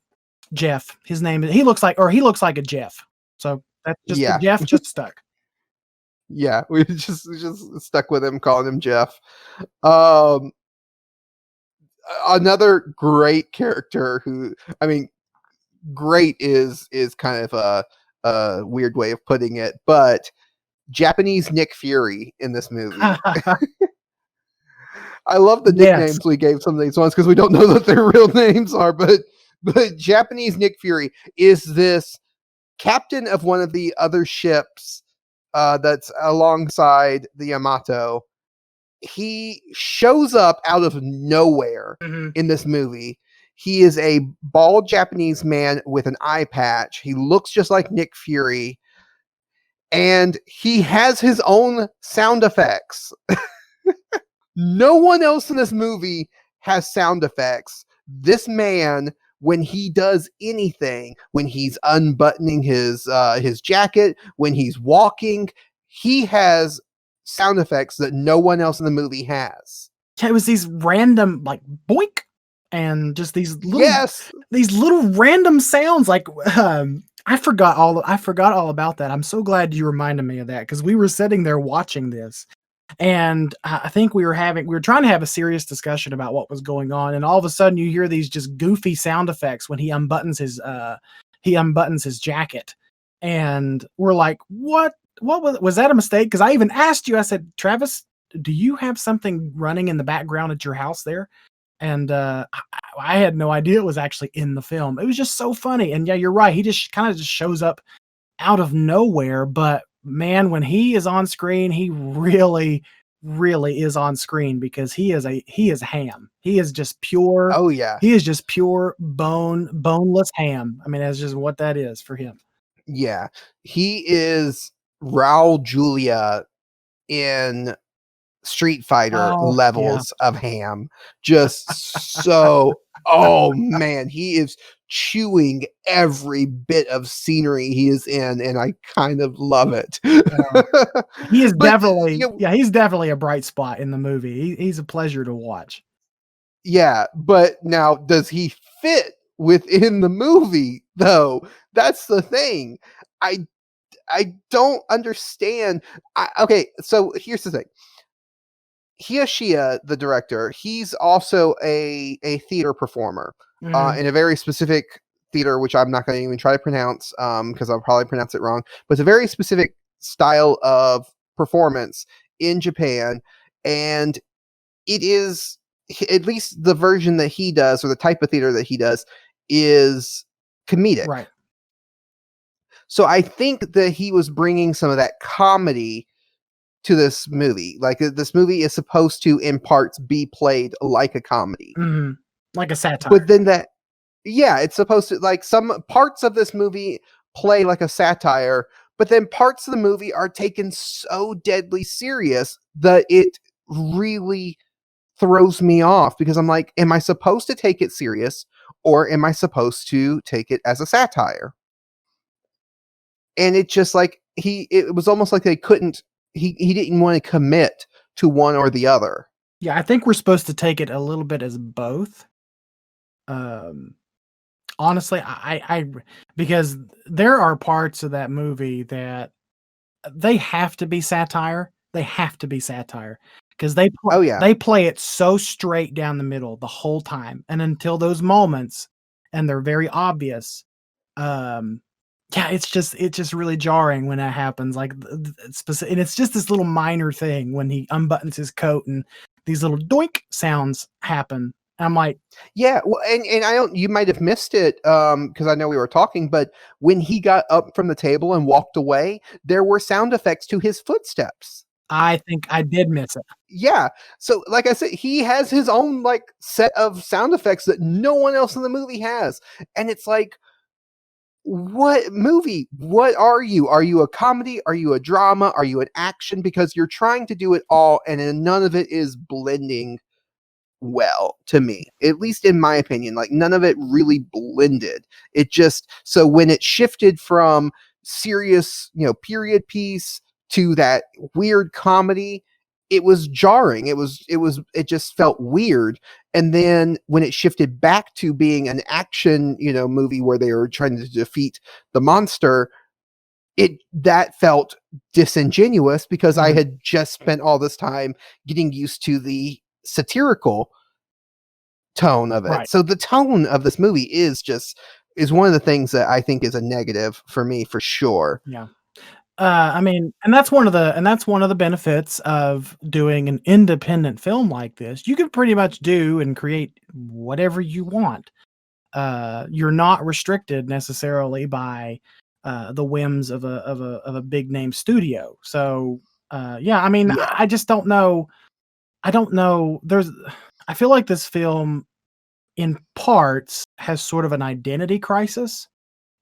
Jeff. His name is he looks like a Jeff. So that's just the Jeff just stuck. Yeah, we just stuck with him, calling him Jeff. Another great character great is kind of a weird way of putting it, but Japanese Nick Fury in this movie. I love the Yes. nicknames we gave some of these ones because we don't know what their real names are, but Japanese Nick Fury is this captain of one of the other ships that's alongside the Yamato. He shows up out of nowhere in this movie. He is a bald Japanese man with an eye patch. He looks just like Nick Fury. And he has his own sound effects. No one else in this movie has sound effects. This man, when he does anything, when he's unbuttoning his jacket, when he's walking, he has sound effects that no one else in the movie has. Yeah, it was these random like boink and just these little random sounds. Like I forgot all about that. I'm so glad you reminded me of that because we were sitting there watching this. And I think we were trying to have a serious discussion about what was going on, and all of a sudden you hear these just goofy sound effects when he unbuttons his jacket, and we're like, what was that a mistake? Because I even asked you, I said, Travis, do you have something running in the background at your house there? And I had no idea it was actually in the film. It was just so funny. And yeah, you're right, he just kind of just shows up out of nowhere, but man, when he is on screen, he really is on screen because he is ham. He is just pure. Oh yeah. He is just pure boneless ham. I mean, that's just what that is for him. Yeah. He is Raul Julia in Street Fighter levels of ham. Just so, oh man, he is chewing every bit of scenery he is in, and I kind of love it. He is he's definitely a bright spot in the movie. He's a pleasure to watch. Yeah, but now does he fit within the movie though? That's the thing. I don't understand. Okay, so here's the thing. Hiyoshia, the director, he's also a theater performer in a very specific theater, which I'm not going to even try to pronounce because I'll probably pronounce it wrong. But it's a very specific style of performance in Japan, and it is, at least the version that he does, or the type of theater that he does, is comedic. Right. So I think that he was bringing some of that comedy to this movie. Like, this movie is supposed to, in parts, be played like a comedy. Mm-hmm. Like a satire. But then it's supposed to, like, some parts of this movie play like a satire, but then parts of the movie are taken so deadly serious that it really throws me off, because I'm like, am I supposed to take it serious, or am I supposed to take it as a satire? And it just like, it was almost like they couldn't, he didn't want to commit to one or the other. Yeah, I think we're supposed to take it a little bit as both. Honestly, I because there are parts of that movie that they have to be satire. They have to be satire because they play it so straight down the middle the whole time, and until those moments, and they're very obvious. Yeah, it's just really jarring when that happens. Like, and it's just this little minor thing when he unbuttons his coat and these little doink sounds happen. I'm like, yeah, well, and I don't, you might have missed it because I know we were talking, but when he got up from the table and walked away, there were sound effects to his footsteps. I think I did miss it. Yeah, so like I said, he has his own like set of sound effects that no one else in the movie has, and it's like, what movie? What are you? Are you a comedy? Are you a drama? Are you an action? Because you're trying to do it all, and none of it is blending well to me, at least in my opinion. Like, none of it really blended. It just, so when it shifted from serious, period piece to that weird comedy, it was jarring. It just felt weird. And then when it shifted back to being an action, movie where they were trying to defeat the monster, that felt disingenuous because I had just spent all this time getting used to the satirical tone of it. Right. So the tone of this movie is one of the things that I think is a negative for me, for sure. Yeah. I mean, and that's one of the benefits of doing an independent film like this. You can pretty much do and create whatever you want. You're not restricted necessarily by the whims of a big name studio. So yeah, I mean, Yeah. I just don't know. I don't know. I feel like this film, in parts, has sort of an identity crisis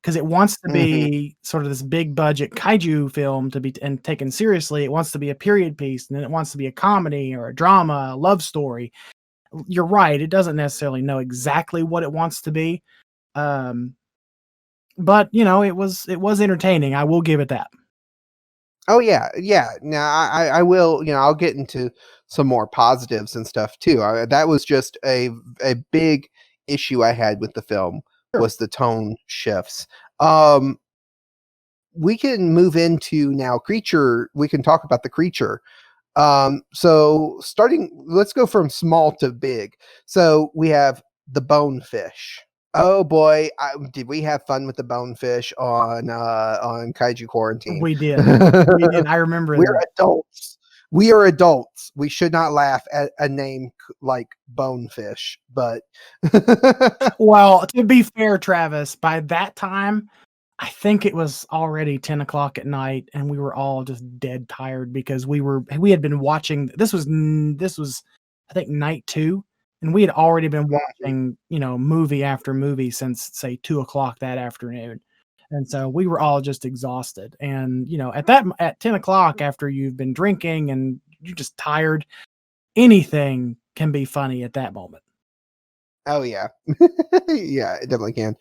because it wants to Hmm. be sort of this big budget kaiju film to be and taken seriously. It wants to be a period piece, and then it wants to be a comedy or a drama, a love story. You're right; it doesn't necessarily know exactly what it wants to be, um, but it was entertaining. I will give it that. Oh yeah, yeah. Now I will, I'll get into some more positives and stuff too. That was just a big issue I had with the film Sure. was the tone shifts. Um, we can move into now creature. We can talk about the creature. So let's go from small to big. So we have the bonefish. Oh boy, did we have fun with the bonefish on Kaiju Quarantine? We did. We did. I remember We're that. adults. We are adults. We should not laugh at a name like bonefish, but Well, to be fair, Travis, by that time, I think it was already 10 o'clock at night, and we were all just dead tired because we had been watching. This was I think night 2, and we had already been watching, movie after movie since, say, 2 o'clock that afternoon. And so we were all just exhausted. And, at 10 o'clock, after you've been drinking and you're just tired, anything can be funny at that moment. oh yeah, yeah, it definitely can.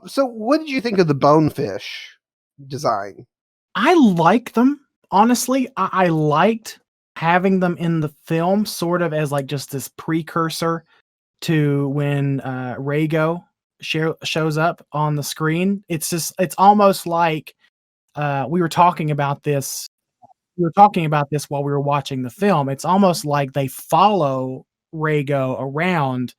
So what did you think of the bonefish design? I like them. Honestly, I liked having them in the film sort of as like just this precursor to when Reigo shows up on the screen. It's almost like we were talking about this. We were talking about this while we were watching the film. It's almost like they follow Reigo around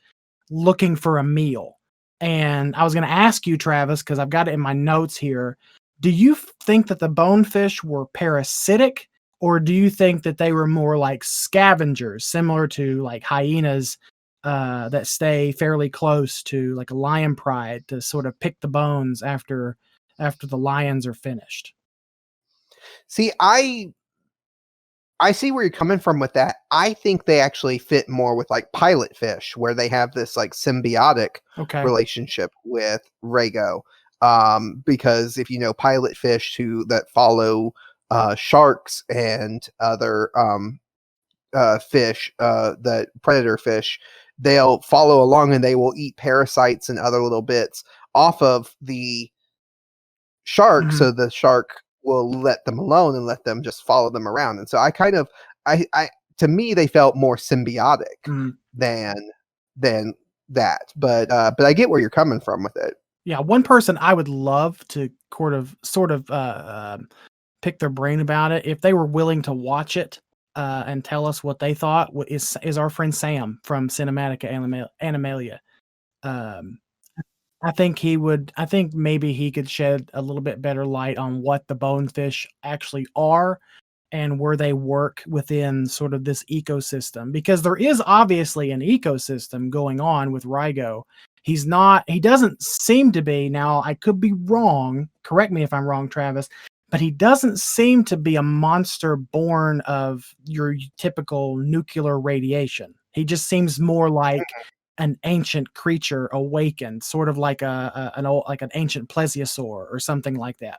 looking for a meal. And I was going to ask you, Travis, because I've got it in my notes here. Do you think that the bonefish were parasitic, or do you think that they were more like scavengers, similar to like hyenas that stay fairly close to like a lion pride to sort of pick the bones after the lions are finished? See, I see where you're coming from with that. I think they actually fit more with like pilot fish, where they have this like symbiotic Okay. relationship with Rago. Because if you know pilot fish who that follow sharks and other fish, that predator fish, they'll follow along and they will eat parasites and other little bits off of the shark, Mhm. so the shark will let them alone and let them just follow them around. And so I kind of I to me they felt more symbiotic Mhm. than than that. But I get where you're coming from with it. Yeah, one person I would love to sort of pick their brain about it if they were willing to watch it and tell us what they thought is our friend Sam from Cinematica Animalia. Um, I think he would. I think maybe he could shed a little bit better light on what the bonefish actually are and where they work within sort of this ecosystem, because there is obviously an ecosystem going on with Rygo. He doesn't seem to be. Now, I could be wrong. Correct me if I'm wrong, Travis, but he doesn't seem to be a monster born of your typical nuclear radiation. He just seems more like an ancient creature awakened, sort of like an ancient plesiosaur or something like that.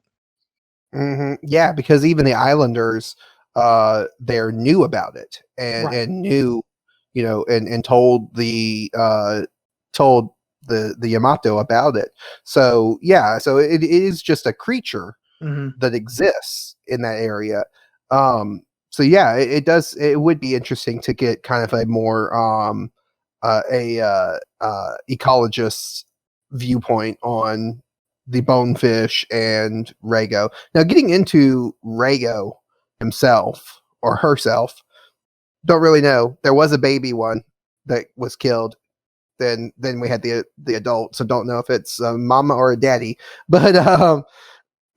Yeah, because even the islanders, they're new about it Right. and knew, and told the Yamato about it. So yeah, so it is just a creature Mhm. that exists in that area. So yeah, it does. It would be interesting to get kind of a more ecologist viewpoint on the bonefish and Rago. Now, getting into Rago himself or herself, don't really know. There was a baby one that was killed. Then we had the adult, so don't know if it's a mama or a daddy. But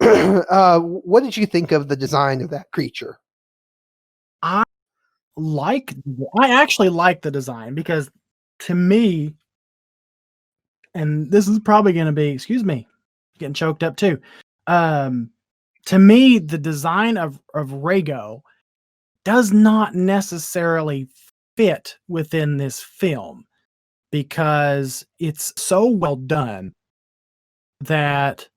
What did you think of the design of that creature? I like I actually like the design because to me, and this is probably gonna be excuse me, getting choked up too. Um, to me, the design of Reigo does not necessarily fit within this film because it's so well done that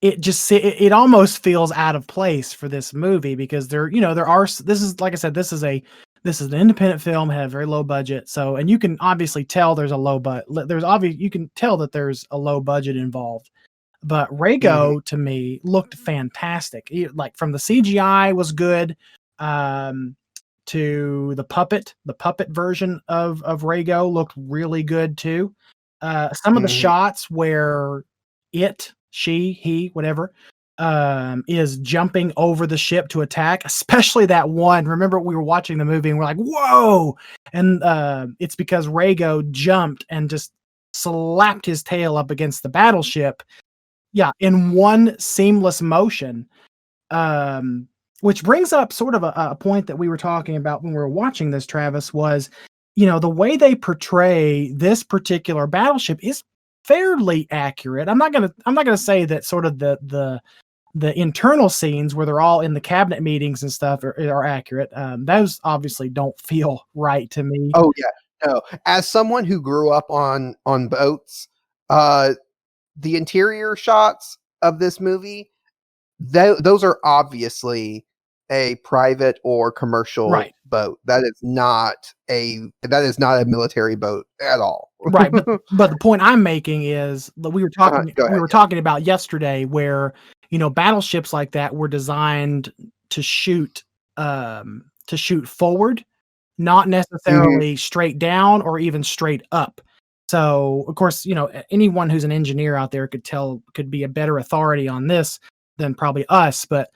it almost feels out of place for this movie because there are this is like I said, this is an independent film, had a very low budget. So, and you can obviously tell you can tell that there's a low budget involved. But Mhm, Reigo to me looked fantastic. Like from the CGI was good, um, to the puppet version of Reigo looked really good too. Some of the mhm. shots where he, whatever, is jumping over the ship to attack, especially that one. Remember, we were watching the movie and we're like, "Whoa!" And it's because Reigo jumped and just slapped his tail up against the battleship. Yeah, in one seamless motion. Um, which brings up sort of a point that we were talking about when we were watching this, Travis, was, the way they portray this particular battleship is fairly accurate. I'm not gonna say that sort of the internal scenes where they're all in the cabinet meetings and stuff are accurate. Those obviously don't feel right to me. Oh, yeah. No. As someone who grew up on boats, uh, the interior shots of this movie, those are obviously a private or commercial Right. boat. That is not a military boat at all. Right, but the point I'm making is that Go we ahead, were yeah. talking about yesterday where, battleships like that were designed to shoot forward, not Mhm. necessarily straight down or even straight up. So, of course, anyone who's an engineer out there could be a better authority on this than probably us, but,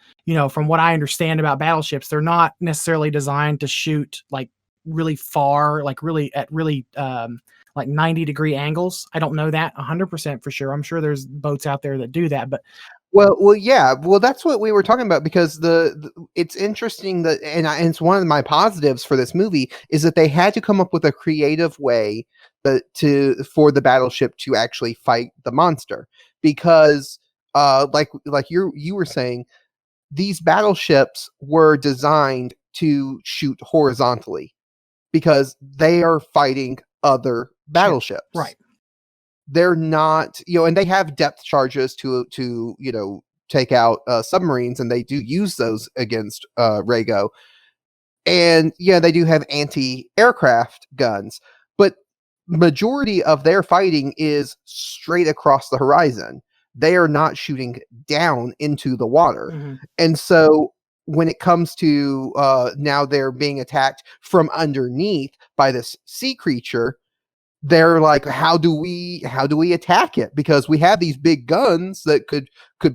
from what I understand about battleships, they're not necessarily designed to shoot, like, really far, like, like 90-degree angles. I don't know that 100% for sure. I'm sure there's boats out there that do that, but Well, yeah. Well, that's what we were talking about because it's interesting that, and it's one of my positives for this movie is that they had to come up with a creative way for the battleship to actually fight the monster because, like you were saying, these battleships were designed to shoot horizontally because they are fighting other ships. battleships. Right. They're not, and they have depth charges to take out submarines, and they do use those against Reigo. And yeah, they do have anti-aircraft guns, but majority of their fighting is straight across the horizon. They are not shooting down into the water. Mhm. And so when it comes to now they're being attacked from underneath by this sea creature, they're like, how do we attack it, because we have these big guns that could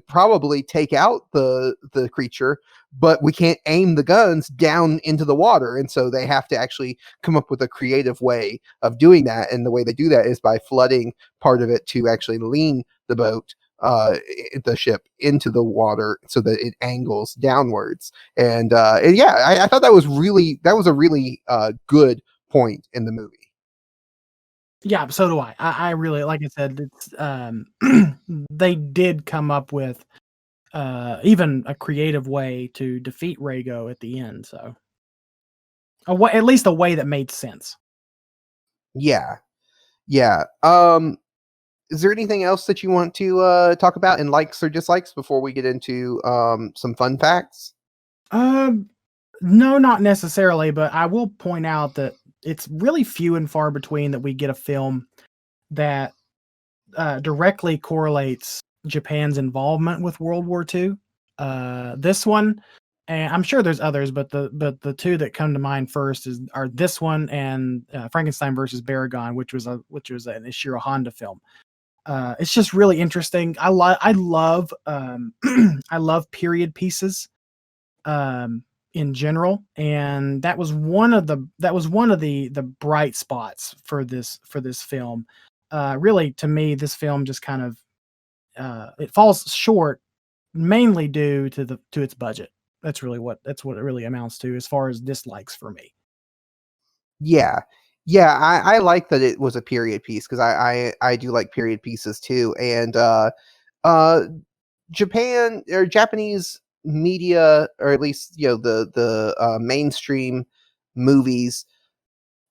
probably take out the creature, but we can't aim the guns down into the water. And so they have to actually come up with a creative way of doing that, and the way they do that is by flooding part of it to actually lean the boat, the ship into the water so that it angles downwards. And yeah, I thought that was a really good point in the movie. Yeah, so do I. I really, like I said, it's they did come up with even a creative way to defeat Reigo at the end. So at least a way that made sense. Yeah. Yeah. Is there anything else that you want to talk about in likes or dislikes before we get into some fun facts? Um, no, not necessarily, but I will point out that it's really few and far between that we get a film that directly correlates Japan's involvement with World War II. This one, and I'm sure there's others, but the two that come to mind first are this one and Frankenstein versus Baragon, which was an Ishiro Honda film. It's just really interesting. I love I love period pieces in general, and that was one of the bright spots for this film. Really, to me, this film just kind of it falls short mainly due to its budget. That's it really amounts to as far as dislikes for me. Yeah. Yeah, I like that it was a period piece because I do like period pieces too. And uh Japan or Japanese media, or at least the mainstream movies,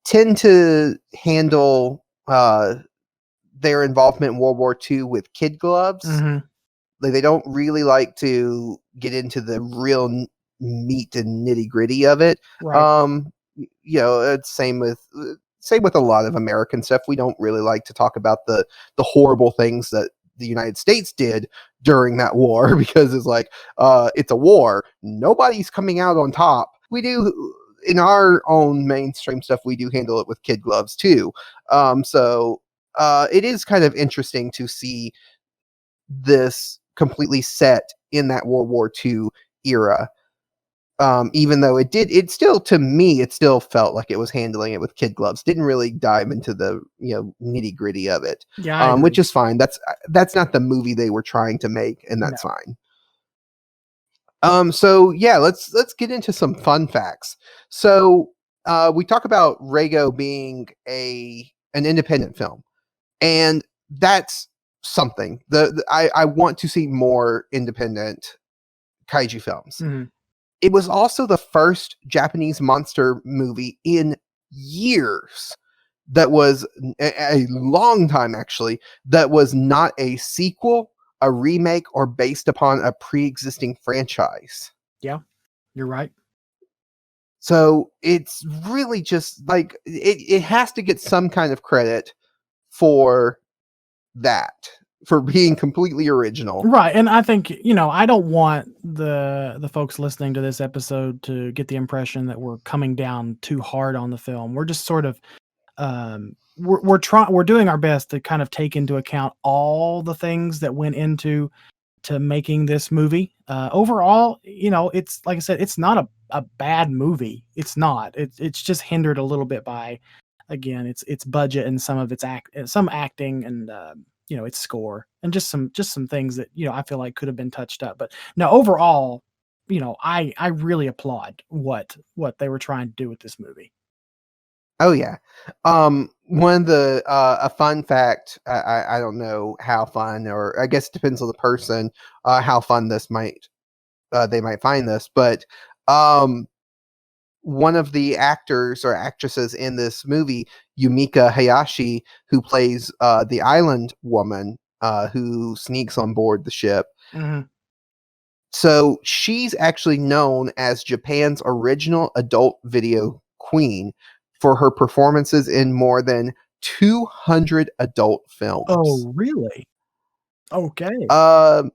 tend to handle their involvement in World War II with kid gloves. Mhm. Like they don't really like to get into the real meat and nitty gritty of it. Right. It's same with a lot of American stuff. We don't really like to talk about the horrible things that the United States did during that war because it's like it's a war. Nobody's coming out on top. We do in our own mainstream stuff. We do handle it with kid gloves too. So it is kind of interesting to see this completely set in that World War II era. Even though it still, to me, it still felt like it was handling it with kid gloves. Didn't really dive into the nitty gritty of it, Yeah, I agree. which is fine. That's not the movie they were trying to make, and that's No. fine. So yeah, let's get into some fun facts. So we talk about Reigo being an independent film, and that's something. I want to see more independent kaiju films. Mhm. It was also the first Japanese monster movie in years that was a long time actually that was not a sequel, a remake, or based upon a pre-existing franchise. Yeah, you're right. So it's really just like it has to get some kind of credit for that, for being completely original. Right, and I think, I don't want the folks listening to this episode to get the impression that we're coming down too hard on the film. We're just sort of we're doing our best to kind of take into account all the things that went into making this movie. Overall, it's like I said, it's not a bad movie. It's not. It's just hindered a little bit by, again, its budget and some of its some acting and its score and just some things that I feel like could have been touched up. But no, overall, I really applaud what they were trying to do with this movie. Oh yeah. One of the a fun fact, I don't know how fun, or I guess it depends on the person, how fun this might they might find this, but um one of the actors or actresses in this movie, Yumika Hayashi, who plays the island woman who sneaks on board the ship. Mhm. So she's actually known as Japan's original adult video queen for her performances in more than 200 adult films. Oh, really? Okay. Um,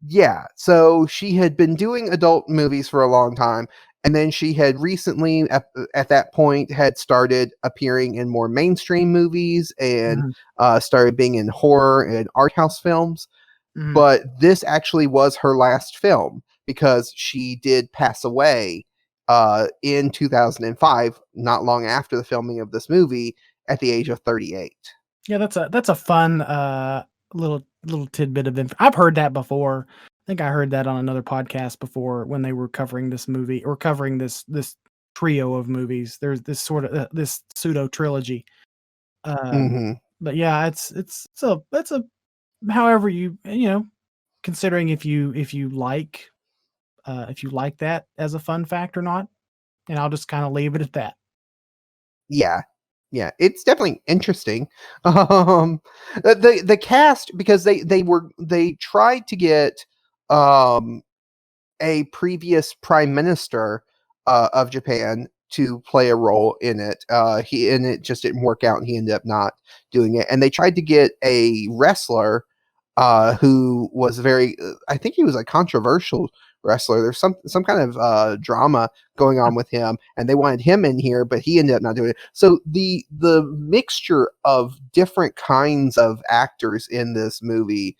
yeah, so she had been doing adult movies for a long time, and then she had recently, at that point, had started appearing in more mainstream movies and Mhm. started being in horror and art house films. Mhm. But this actually was her last film because she did pass away in 2005, not long after the filming of this movie, at the age of 38. Yeah, that's a fun little tidbit of info. I've heard that before. I think I heard that on another podcast before when they were covering this movie or covering this trio of movies. There's this sort of this pseudo trilogy. Um, Hmm. but yeah, it's a however considering if you like that as a fun fact or not, and I'll just kind of leave it at that. Yeah, yeah, it's definitely interesting. Um, the cast, because they tried to get um a previous prime minister of Japan to play a role in it. It just didn't work out, and he ended up not doing it. And they tried to get a wrestler who was I think he was a controversial wrestler. There's some kind of drama going on with him, and they wanted him in here, but he ended up not doing it. So the mixture of different kinds of actors in this movie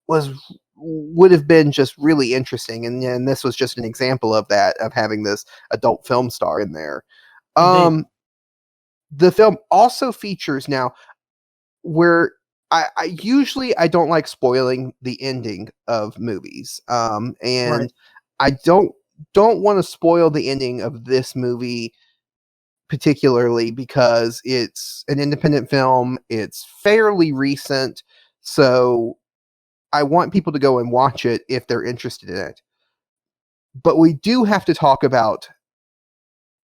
was would have been just really interesting, and this was just an example of that, of having this adult film star in there. Indeed. The film also features, now, where I usually I don't like spoiling the ending of movies. Right. And I don't want to spoil the ending of this movie particularly because it's an independent film. It's fairly recent, so I want people to go and watch it if they're interested in it. But we do have to talk about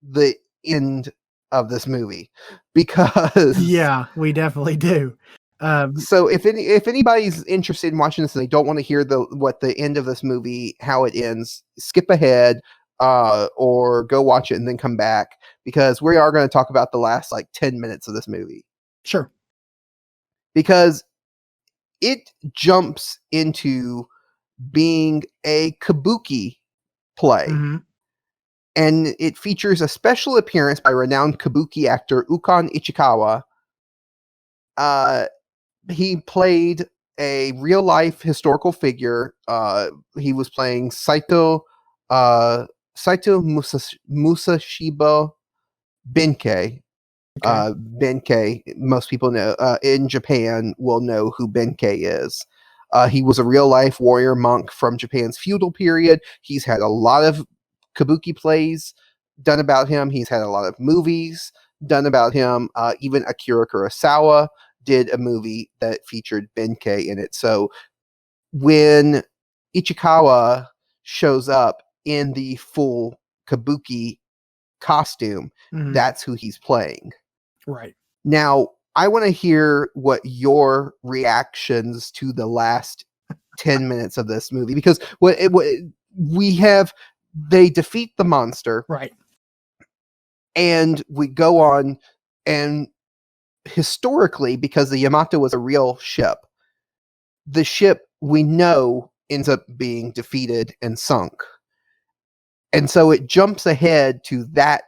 the end of this movie because Yeah, we definitely do. so if anybody's interested in watching this and they don't want to hear what the end of this movie, how it ends, skip ahead or go watch it and then come back because we are going to talk about the last like 10 minutes of this movie. Sure. Because it jumps into being a kabuki play. Mm-hmm. And it features a special appearance by renowned kabuki actor Ukon Ichikawa. He played a real life historical figure. He was playing Saito Musashiba Benkei. Okay. Benkei, most people know in Japan will know who Benkei is. He was a real life warrior monk from Japan's feudal period. He's had a lot of kabuki plays done about him. He's had a lot of movies done about him. Even Akira Kurosawa did a movie that featured Benkei in it. So when Ichikawa shows up in the full kabuki costume, Mm-hmm. that's who he's playing. Right. Now, I want to hear what your reactions to the last 10 minutes of this movie, because they defeat the monster. Right. And we go on, and historically, because the Yamato was a real ship, the ship we know ends up being defeated and sunk. And so it jumps ahead to that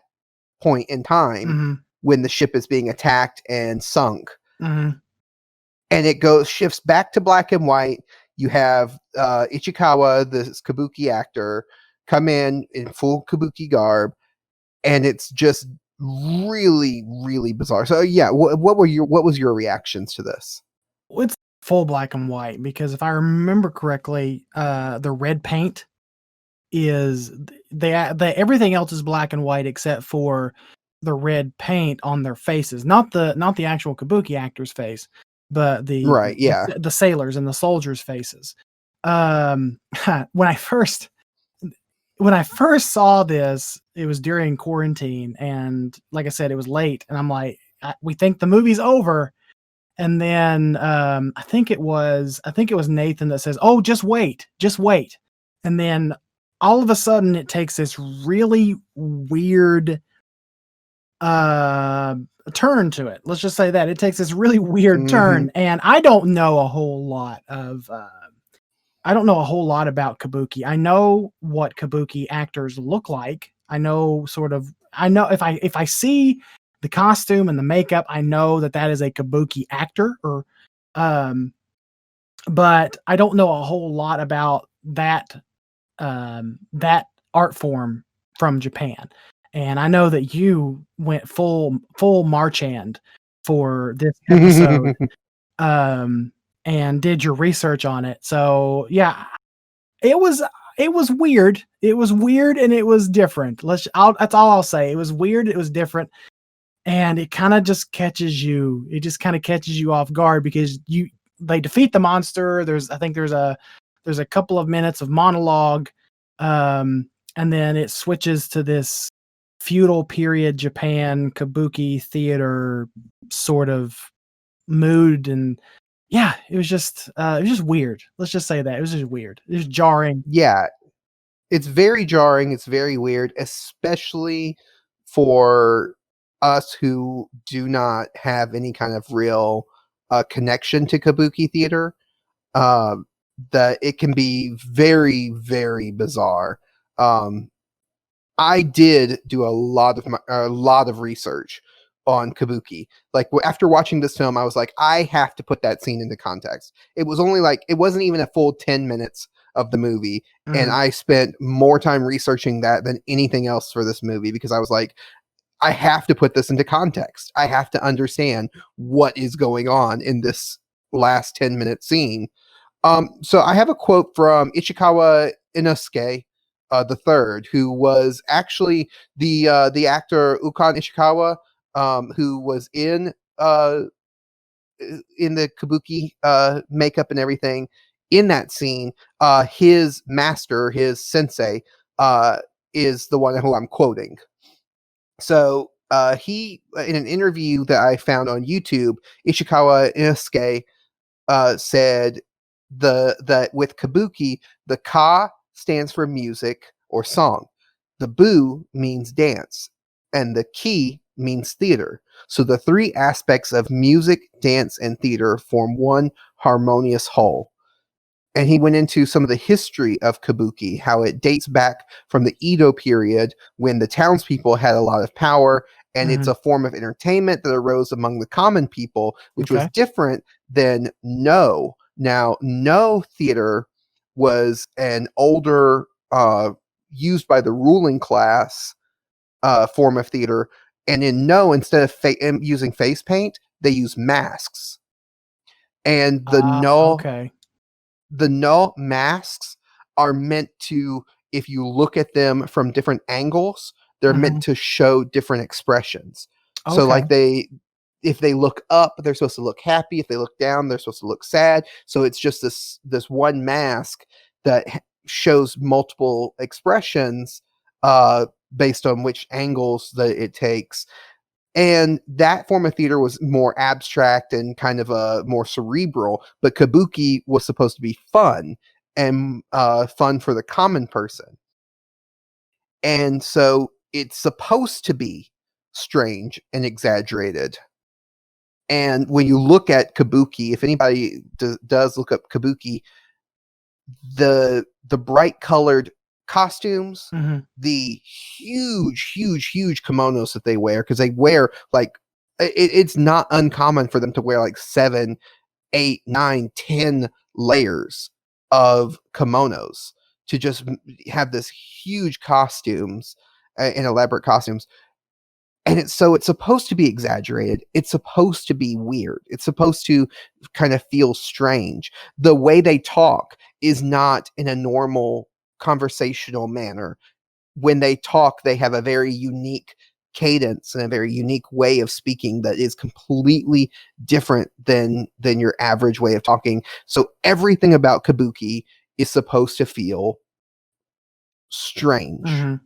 point in time. Mm-hmm. When the ship is being attacked and sunk. Mm-hmm. And it shifts back to black and white. You have Ichikawa, this kabuki actor, come in full kabuki garb, and it's just really, really bizarre. So yeah, what was your reactions to this? It's full black and white because if I remember correctly, the red paint is everything else is black and white except for the red paint on their faces, not the actual kabuki actor's face, but Right, yeah. the sailors and the soldiers' faces. When I first saw this, it was during quarantine, and like I said, it was late, and I'm like, we think the movie's over, and then I think it was Nathan that says, "Oh, just wait," and then all of a sudden it takes this really weird turn to it. Let's just say that it takes this really weird turn, and I don't know a whole lot about kabuki. I know what kabuki actors look like. I know if I see the costume and the makeup, I know that is a kabuki actor, or but I don't know a whole lot about that art form from Japan. And I know that you went full March Hand for this episode, and did your research on it. So yeah, it was weird. It was weird and it was different. That's all I'll say. It was weird. It was different, and it kind of just catches you. It just kind of catches you off guard because they defeat the monster. There's a couple of minutes of monologue, and then it switches to this feudal period Japan kabuki theater sort of mood, and yeah, it was just weird. Let's just say that it was just weird. It was jarring. Yeah, it's very jarring. It's very weird, especially for us who do not have any kind of real connection to kabuki theater. That it can be very, very bizarre. I did do a lot of research on kabuki. Like after watching this film, I was like, I have to put that scene into context. It wasn't even a full 10 minutes of the movie, and I spent more time researching that than anything else for this movie because I was like, I have to put this into context. I have to understand what is going on in this last 10-minute scene. So I have a quote from Ichikawa Inosuke the third, who was actually the actor Ukan Ishikawa, who was in the kabuki makeup and everything in that scene. His master, his sensei, is the one who I'm quoting. So he, in an interview that I found on YouTube, Ishikawa Inosuke said that with kabuki, the ka stands for music or song, the bu means dance, and the ki means theater. So the three aspects of music, dance, and theater form one harmonious whole. And he went into some of the history of kabuki, how it dates back from the Edo period when the townspeople had a lot of power, and it's a form of entertainment that arose among the common people, which was different than no. Now, no theater was an older, used by the ruling class form of theater, and in no, instead of using face paint, they use masks. And the no masks are meant to, if you look at them from different angles, they're meant to show different expressions. So like if they look up, they're supposed to look happy. If they look down, they're supposed to look sad. So it's just this one mask that shows multiple expressions based on which angles that it takes. And that form of theater was more abstract and kind of more cerebral, but kabuki was supposed to be fun and fun for the common person. And so it's supposed to be strange and exaggerated. And when you look at kabuki, if anybody does look up kabuki, the bright colored costumes, the huge kimonos that they wear, because they wear like it's not uncommon for them to wear like 7, 8, 9, 10 layers of kimonos to just have this huge costumes and elaborate costumes. And it's supposed to be exaggerated. It's supposed to be weird. It's supposed to kind of feel strange. The way they talk is not in a normal conversational manner. When they talk, they have a very unique cadence and a very unique way of speaking that is completely different than your average way of talking. So everything about kabuki is supposed to feel strange.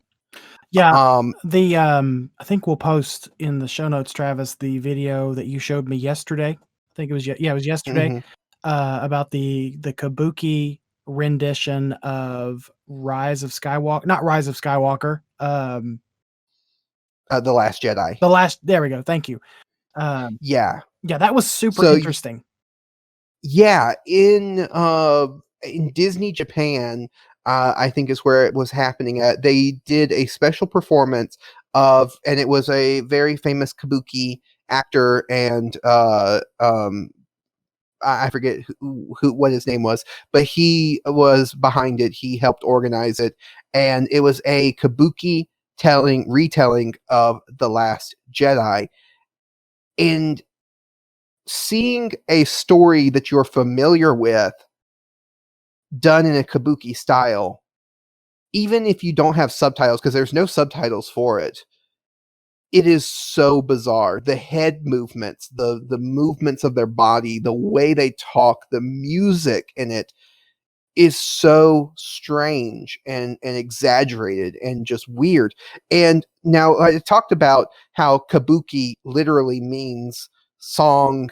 Yeah, I think we'll post in the show notes, Travis, the video that you showed me yesterday. I think it was it was yesterday, about the kabuki rendition of Rise of Skywalker, not Rise of Skywalker, The Last Jedi. There we go. Thank you. Yeah, that was super interesting. Yeah, in Disney Japan, I think is where it was happening at. They did a special performance and it was a very famous kabuki actor, and I forget what his name was, but he was behind it. He helped organize it, and it was a kabuki retelling of The Last Jedi. And seeing a story that you're familiar with done in a kabuki style, even if you don't have subtitles, because there's no subtitles for it, it is so bizarre. The head movements, the movements of their body, the way they talk, the music in it is so strange and exaggerated and just weird. And now I talked about how kabuki literally means song,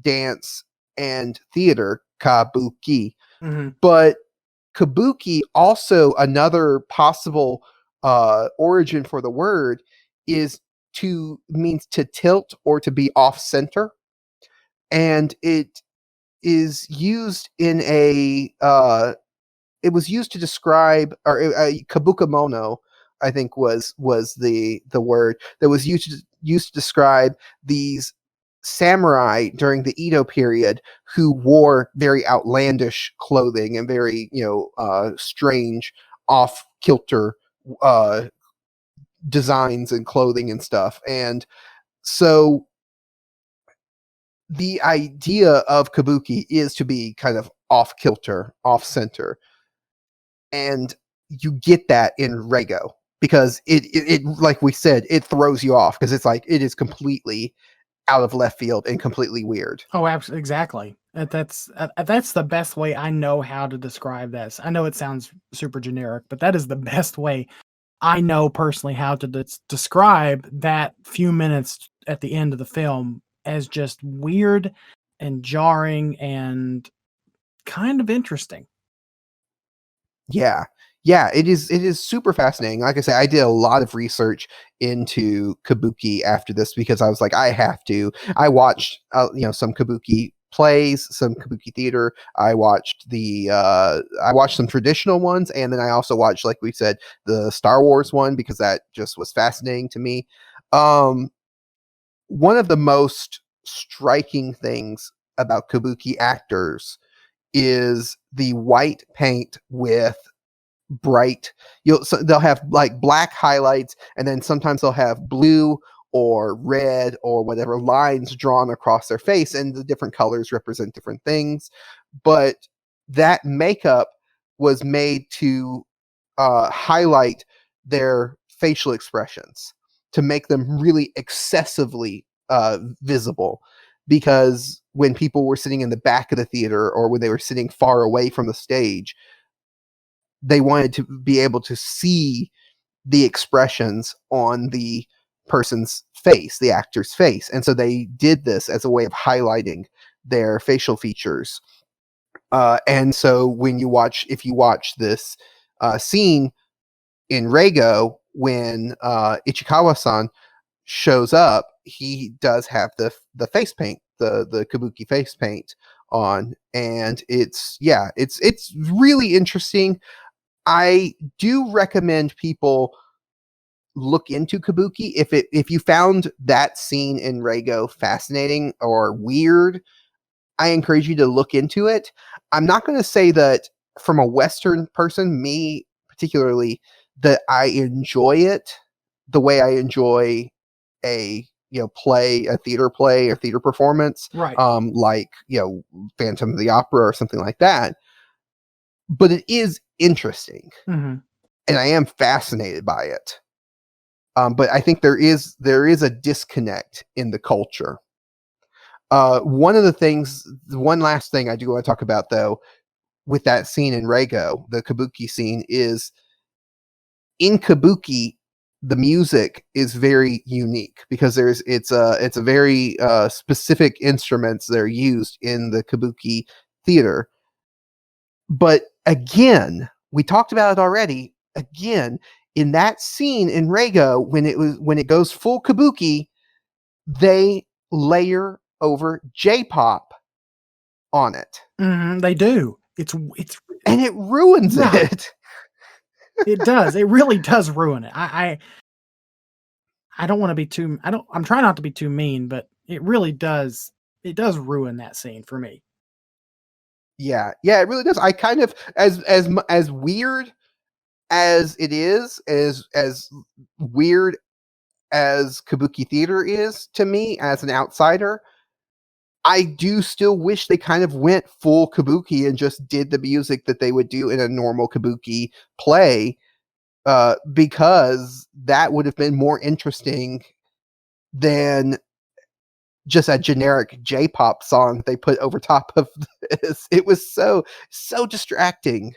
dance, and theater, kabuki. But kabuki, also another possible origin for the word, means to tilt or to be off center, and it is used in it was used to describe, or kabukamono, I think was the word that was used to describe these samurai during the Edo period who wore very outlandish clothing and very strange, off kilter designs and clothing and stuff. And so the idea of kabuki is to be kind of off kilter, off center, and you get that in Reigo because it like we said, it throws you off because it's like it is completely out of left field and completely weird. Oh, absolutely, exactly. That's the best way I know how to describe this. I know it sounds super generic, but that is the best way I know personally how to describe that few minutes at the end of the film as just weird and jarring and kind of interesting. Yeah. Yeah, it is super fascinating. Like I said, I did a lot of research into kabuki after this because I was like, I have to. I watched, some kabuki plays, some kabuki theater. I watched some traditional ones, and then I also watched, like we said, the Star Wars one because that just was fascinating to me. One of the most striking things about kabuki actors is the white paint with bright so they'll have like black highlights, and then sometimes they'll have blue or red or whatever lines drawn across their face, and the different colors represent different things. But that makeup was made to highlight their facial expressions, to make them really excessively visible, because when people were sitting in the back of the theater or when they were sitting far away from the stage, they wanted to be able to see the expressions on the person's face, the actor's face. And so they did this as a way of highlighting their facial features. And so if you watch this scene in Reigo, when Ichikawa-san shows up, he does have the face paint, the kabuki face paint on, and it's really interesting. I do recommend people look into kabuki if you found that scene in Reigo fascinating or weird. I encourage you to look into it. I'm not going to say that from a Western person, me particularly, that I enjoy it the way I enjoy a theater play or theater performance, Right. like Phantom of the Opera or something like that. But it is interesting, Mm-hmm. and I am fascinated by it. But I think there is a disconnect in the culture. One last thing I do want to talk about, though, with that scene in Reigo, the kabuki scene, is in kabuki, the music is very unique because it's a very specific instruments that are used in the kabuki theater. But again, we talked about it already. Again, in that scene in Reigo, when it goes full kabuki, they layer over J-pop on it. Mm-hmm, they do. It's And it ruins it. It does. It really does ruin it. I don't want to be too. I'm trying not to be too mean, but it really does. It does ruin that scene for me. Yeah, it really does. I kind of as weird as it is, as weird as kabuki theater is to me as an outsider, I do still wish they kind of went full kabuki and just did the music that they would do in a normal kabuki play, because that would have been more interesting than just a generic J-pop song they put over top of this. It was so distracting.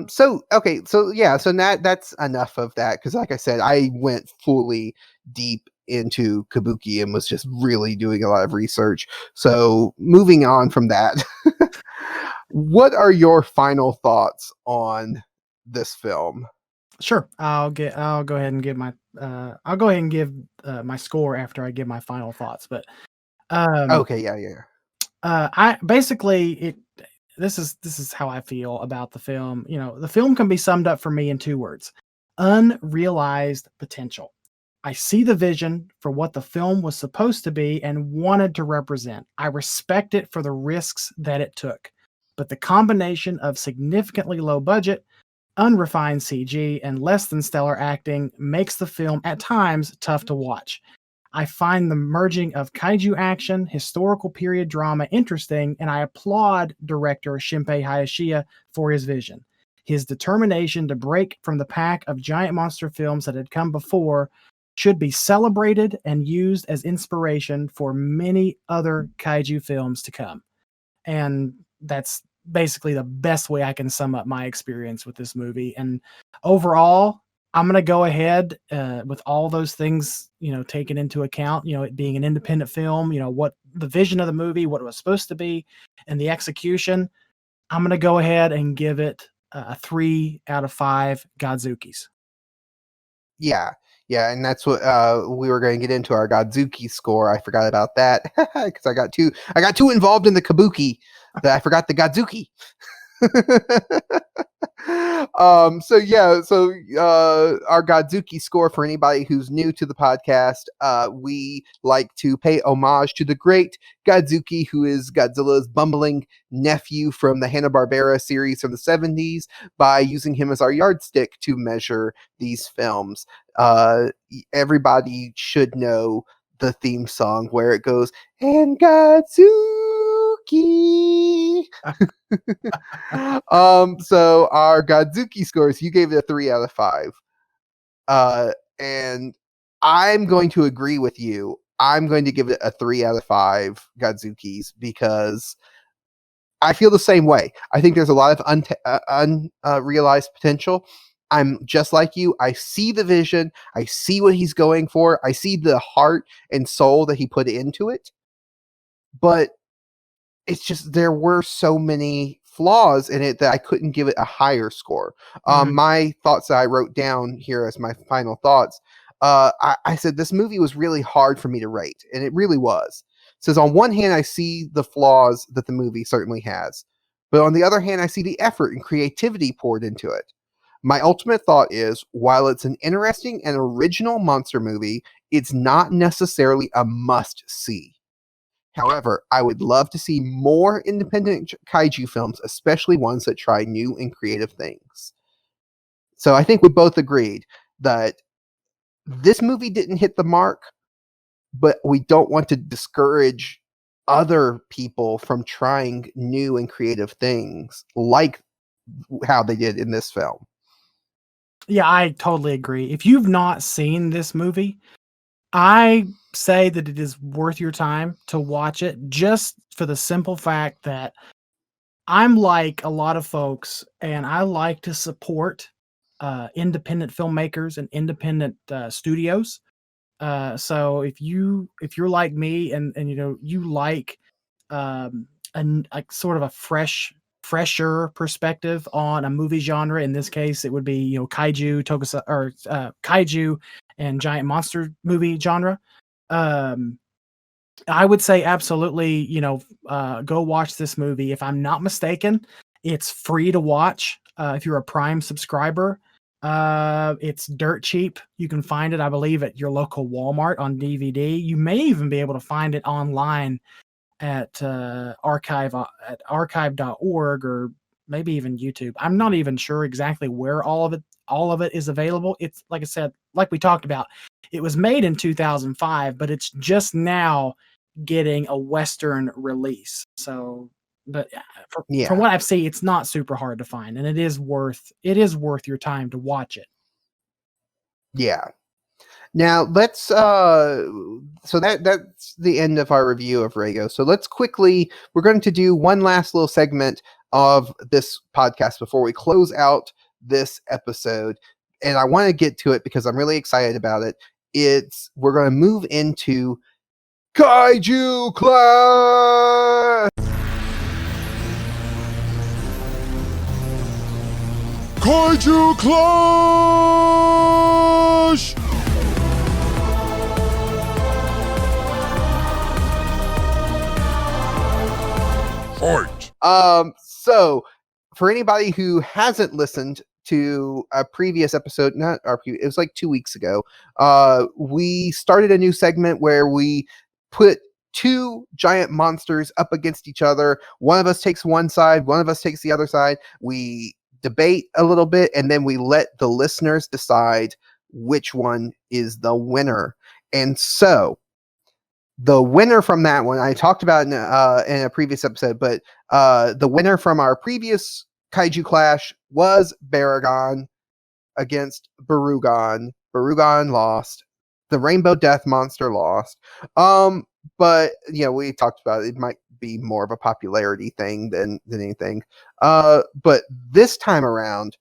So that's enough of that, because like I said, I went fully deep into kabuki and was just really doing a lot of research. So moving on from that, what are your final thoughts on this film? Sure, I'll go ahead and give my my score after I give my final thoughts. But Okay, yeah. I basically this is how I feel about the film. The film can be summed up for me in 2 words: unrealized potential. I see the vision for what the film was supposed to be and wanted to represent. I respect it for the risks that it took, but the combination of significantly low budget, unrefined CG, and less than stellar acting makes the film at times tough to watch. I find the merging of kaiju action, historical period drama interesting, and I applaud director Shinpei Hayashida for his vision. His determination to break from the pack of giant monster films that had come before should be celebrated and used as inspiration for many other kaiju films to come. And that's basically the best way I can sum up my experience with this movie. And overall, I'm going to go ahead with all those things, taken into account, it being an independent film, what the vision of the movie, what it was supposed to be, and the execution. I'm going to go ahead and give it a 3 out of 5 Godzukis. Yeah. Yeah, and that's what we were going to get into our Godzuki score. I forgot about that because I got too involved in the Kabuki that I forgot the Godzuki. So our Godzuki score, for anybody who's new to the podcast, we like to pay homage to the great Godzuki, who is Godzilla's bumbling nephew from the Hanna-Barbera series from the 70s, by using him as our yardstick to measure these films. Everybody should know the theme song where it goes, and Godzuki. So our Godzuki scores, you gave it a 3 out of 5. And I'm going to agree with you. I'm going to give it a 3 out of 5 Godzukis because I feel the same way. I think there's a lot of unrealized potential. I'm just like you. I see the vision. I see what he's going for. I see the heart and soul that he put into it. But it's just there were so many flaws in it that I couldn't give it a higher score. My thoughts that I wrote down here as my final thoughts, I said this movie was really hard for me to rate, and it really was. It says on one hand, I see the flaws that the movie certainly has, but on the other hand, I see the effort and creativity poured into it. My ultimate thought is, while it's an interesting and original monster movie, it's not necessarily a must-see. However, I would love to see more independent kaiju films, especially ones that try new and creative things. So I think we both agreed that this movie didn't hit the mark, but we don't want to discourage other people from trying new and creative things like how they did in this film. Yeah, I totally agree. If you've not seen this movie, I say that it is worth your time to watch it, just for the simple fact that I'm like a lot of folks, and I like to support independent filmmakers and independent studios. So if you're like me, and you like like sort of a fresher perspective on a movie genre. In this case, it would be kaiju, tokusatsu, or kaiju and giant monster movie genre. I would say absolutely, go watch this movie. If I'm not mistaken, it's free to watch if you're a Prime subscriber. It's dirt cheap. You can find it, I believe, at your local Walmart on DVD. You may even be able to find it online at archive.org, or maybe even YouTube. I'm not even sure exactly where all of it is available. It's like I said, like we talked about, it was made in 2005, but it's just now getting a Western release. So, but from what I've seen, it's not super hard to find, and it is worth your time to watch it. Yeah. Now let's so that's the end of our review of Reigo. So we're going to do one last little segment of this podcast before we close out this episode. And I want to get to it because I'm really excited about it. We're going to move into Kaiju Clash! Kaiju Clash! Fight! So for anybody who hasn't listened to a previous episode, it was like 2 weeks ago, we started a new segment where we put two giant monsters up against each other. One of us takes one side, one of us takes the other side. We debate a little bit, and then we let the listeners decide which one is the winner. And so The winner from that one, I talked about in a previous episode, but the winner from our previous Kaiju Clash was Baragon against Barugon. Barugon lost. The Rainbow Death Monster lost. But we talked about it might be more of a popularity thing than anything. But this time around,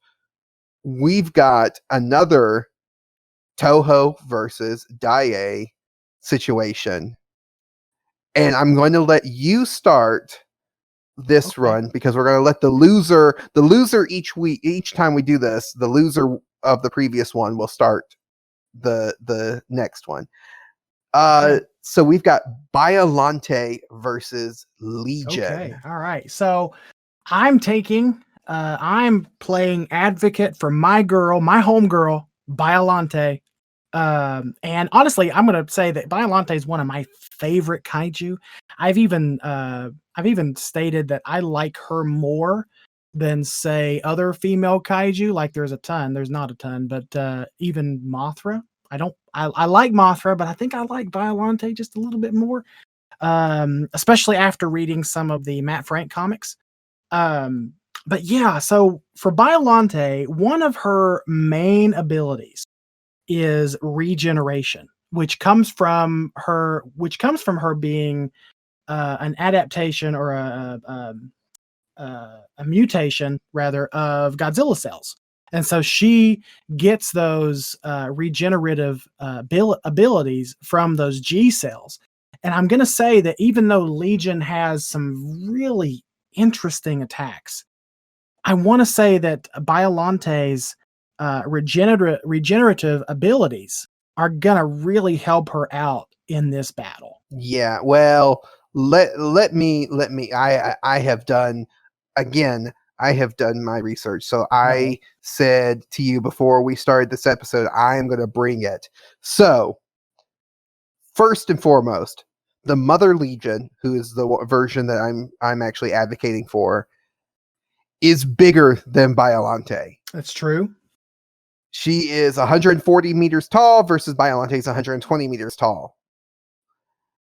we've got another Toho versus Daiei situation. And I'm going to let you start this run because we're going to let the loser each time we do this, the loser of the previous one will start the next one. So we've got Biollante versus Legion. Okay. All right. So I'm playing advocate for my homegirl, Biollante. And honestly, I'm going to say that Biollante is one of my favorite kaiju. I've even stated that I like her more than, say, other female kaiju. Like there's not a ton, but even Mothra. I like Mothra, but I think I like Biollante just a little bit more. Especially after reading some of the Matt Frank comics. But yeah, so for Biollante, one of her main abilities is regeneration, which comes from her being an adaptation or a mutation rather of Godzilla cells. And so she gets those regenerative abilities from those G cells. And I'm going to say that even though Legion has some really interesting attacks, I want to say that Biollante's regenerative abilities are going to really help her out in this battle. Yeah, well, let me I have done my research. So I said to you before we started this episode, I am going to bring it. So, first and foremost, the Mother Legion, who is the version that I'm actually advocating for, is bigger than Biollante. That's true. She is 140 meters tall versus Biollante is 120 meters tall.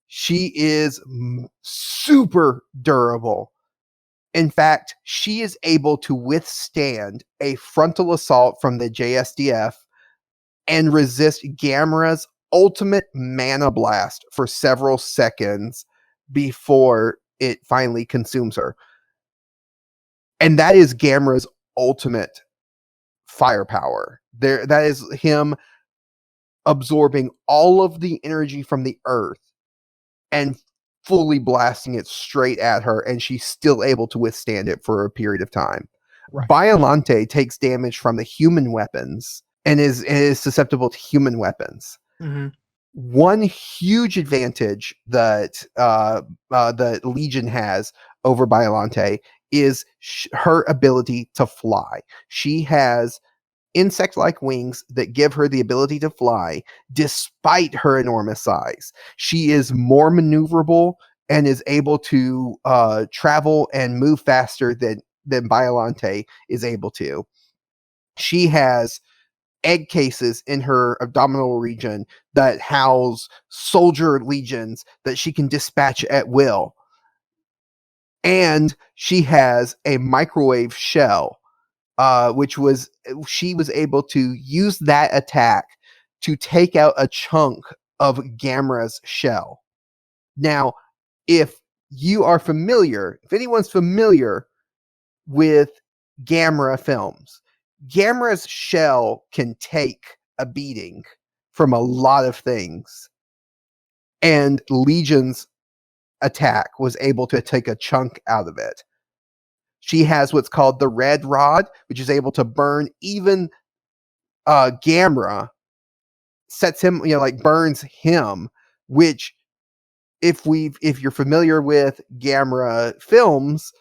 She is super durable. In fact, she is able to withstand a frontal assault from the JSDF and resist Gamera's ultimate mana blast for several seconds before it finally consumes her. And that is Gamera's ultimate firepower. That is him absorbing all of the energy from the earth and fully blasting it straight at her, and she's still able to withstand it for a period of time. Right. Biollante takes damage from the human weapons and is susceptible to human weapons. Mm-hmm. One huge advantage that the Legion has over Biollante is her ability to fly. She has insect-like wings that give her the ability to fly despite her enormous size. She is more maneuverable and is able to travel and move faster than Biollante is able to. She has egg cases in her abdominal region that house soldier legions that she can dispatch at will. And she has a microwave shell, she was able to use that attack to take out a chunk of Gamera's shell. Now, if anyone's familiar with Gamera films, Gamera's shell can take a beating from a lot of things, and Legion's attack was able to take a chunk out of it. She has what's called the Red Rod, which is able to burn even Gamera, sets him, burns him, which if you're familiar with Gamera films,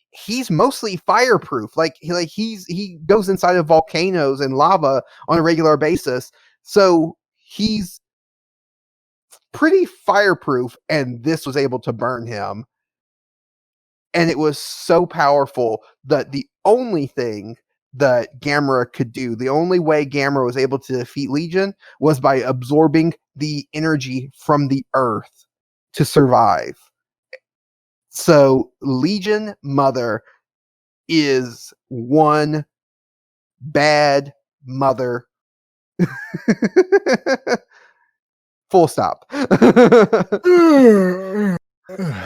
he's mostly fireproof. He goes inside of volcanoes and lava on a regular basis. So he's pretty fireproof, and this was able to burn him. And it was so powerful that the only thing that Gamera could do. The only way Gamera was able to defeat Legion was by absorbing the energy from the Earth to survive. So Legion Mother is one bad mother. Full stop.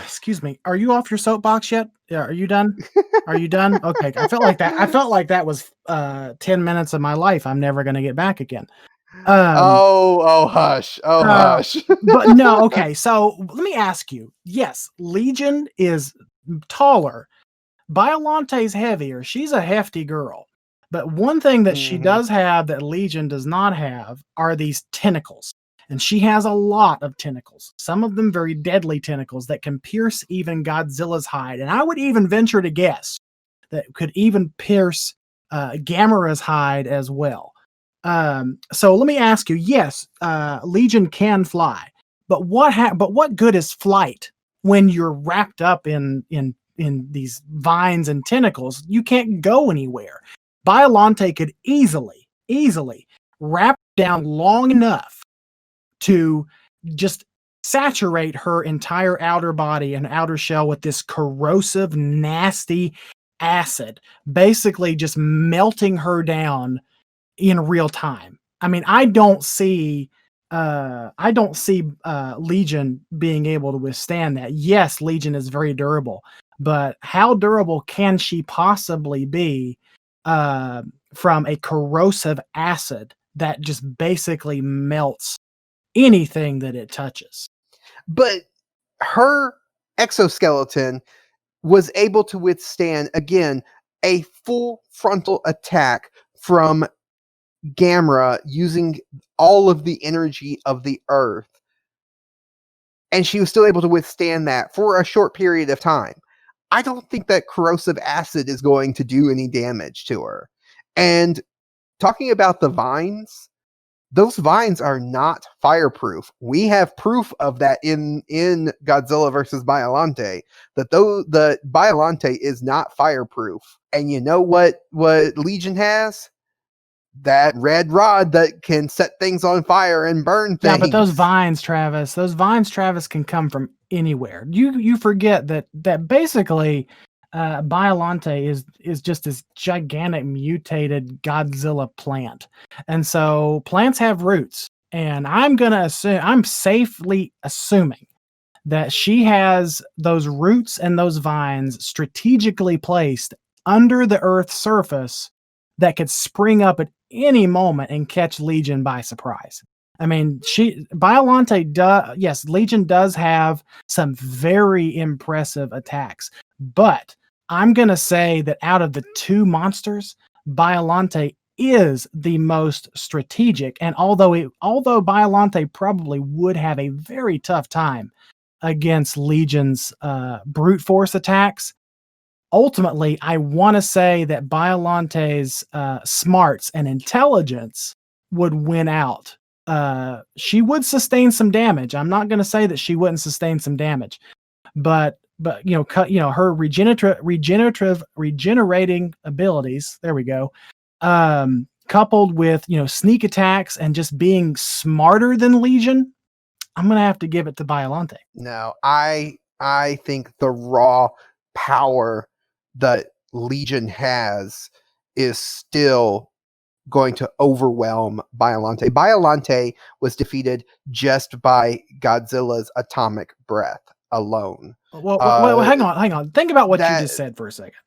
Excuse me. Are you off your soapbox yet? Yeah, are you done? Are you done? Okay. I felt like that was 10 minutes of my life I'm never going to get back again. Hush. Hush. But no, okay. So let me ask you. Yes, Legion is taller. Biollante is heavier. She's a hefty girl. But one thing that she does have that Legion does not have are these tentacles. And she has a lot of tentacles, some of them very deadly tentacles that can pierce even Godzilla's hide. And I would even venture to guess that could even pierce Gamera's hide as well. So let me ask you, yes, Legion can fly, but what good is flight when you're wrapped up in these vines and tentacles? You can't go anywhere. Biollante could easily wrap down long enough to just saturate her entire outer body and outer shell with this corrosive, nasty acid, basically just melting her down in real time. I mean, I don't see Legion being able to withstand that. Yes, Legion is very durable, but how durable can she possibly be from a corrosive acid that just basically melts anything that it touches? But her exoskeleton was able to withstand, again, a full frontal attack from Gamera using all of the energy of the Earth. And she was still able to withstand that for a short period of time. I don't think that corrosive acid is going to do any damage to her. And talking about the vines, those vines are not fireproof. We have proof of that in Godzilla versus Biollante, that though the Biollante is not fireproof. And you know what Legion has? That red rod that can set things on fire and burn things. Yeah, but those vines, Travis, can come from anywhere. You forget that basically Biollante is just this gigantic mutated Godzilla plant. And so plants have roots. And I'm safely assuming that she has those roots and those vines strategically placed under the Earth's surface that could spring up at any moment and catch Legion by surprise. I mean, Legion does have some very impressive attacks, but I'm going to say that out of the two monsters, Biollante is the most strategic. And although Biollante probably would have a very tough time against Legion's brute force attacks, ultimately, I want to say that Biollante's smarts and intelligence would win out. She would sustain some damage. I'm not going to say that she wouldn't sustain some damage, but her regenerating abilities. There we go. Coupled with sneak attacks and just being smarter than Legion, I'm going to have to give it to Biollante. No, I think the raw power that Legion has is still going to overwhelm Biollante. Biollante was defeated just by Godzilla's atomic breath alone. Well, hang on. Think about what you just said for a second.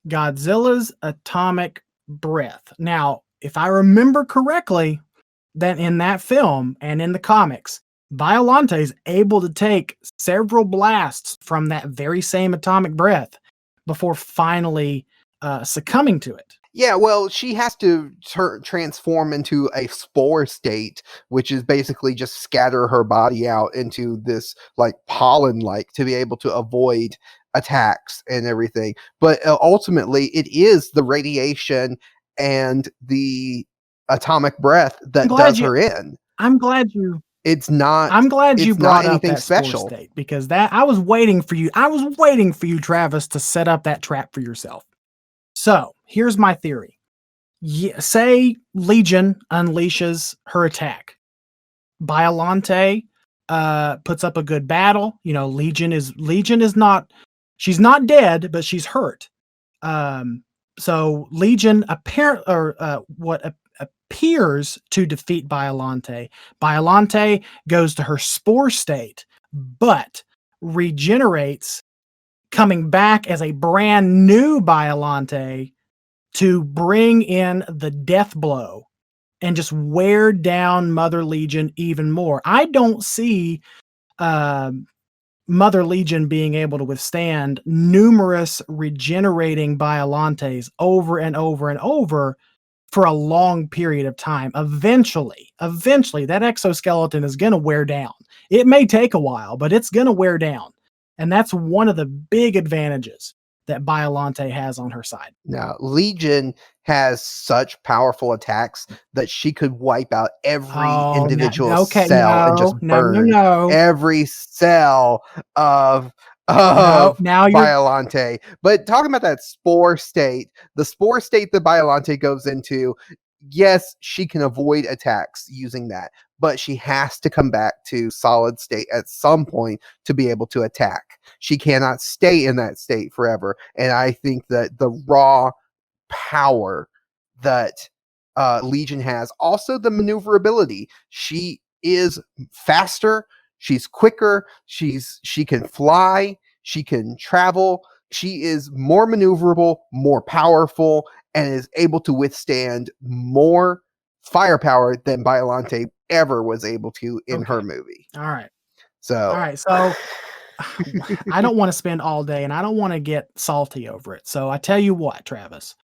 Godzilla's atomic breath. Now, if I remember correctly, then in that film and in the comics, Biollante is able to take several blasts from that very same atomic breath before finally succumbing to it. Yeah, well, she has to transform into a spore state, which is basically just scatter her body out into this like pollen-like to be able to avoid attacks and everything. But ultimately, it is the radiation and the atomic breath that does her in. I'm glad you. It's not. I'm glad you brought up that special state, because I was waiting for you. I was waiting for you, Travis, to set up that trap for yourself. So here's my theory. say Legion unleashes her attack. Biollante puts up a good battle. Legion is not, she's not dead, but she's hurt. So Legion appears to defeat Biollante. Biollante goes to her spore state, but regenerates, coming back as a brand new Biollante to bring in the death blow and just wear down Mother Legion even more. I don't see Mother Legion being able to withstand numerous regenerating Biollantes over and over and over for a long period of time. Eventually, that exoskeleton is going to wear down. It may take a while, but it's going to wear down. And that's one of the big advantages that Biollante has on her side. Now, Legion has such powerful attacks that she could wipe out every individual cell and just burn every cell of Biollante. But talking about that spore state, the spore state that Biollante goes into, yes, she can avoid attacks using that, but she has to come back to solid state at some point to be able to attack. She cannot stay in that state forever. And I think that the raw power that Legion has, also the maneuverability, she is faster, she's quicker, she can fly, she can travel, she is more maneuverable, more powerful, and is able to withstand more firepower than Biollante ever was able to in her movie. All right. So I don't want to spend all day and I don't want to get salty over it. So I tell you what, Travis,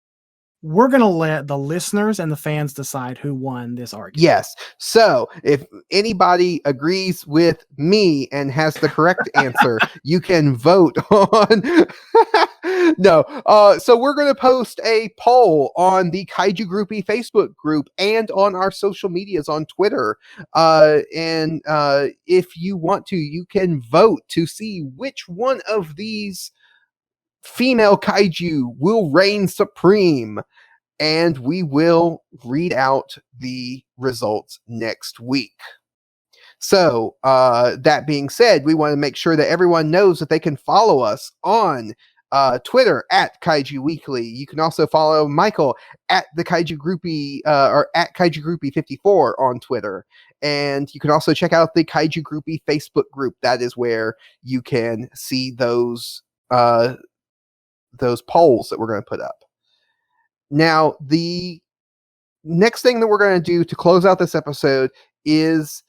we're going to let the listeners and the fans decide who won this argument. Yes. So if anybody agrees with me and has the correct answer, you can vote on. No. So we're going to post a poll on the Kaiju Groupie Facebook group and on our social medias on Twitter. And if you want to, you can vote to see which one of these female kaiju will reign supreme, and we will read out the results next week. So that being said, we want to make sure that everyone knows that they can follow us on Twitter at Kaiju Weekly. You can also follow Michael at the Kaiju Groupie or at Kaiju Groupie 54 on Twitter. And you can also check out the Kaiju Groupie Facebook group. That is where you can see those polls that we're going to put up. Now, the next thing that we're going to do to close out this episode is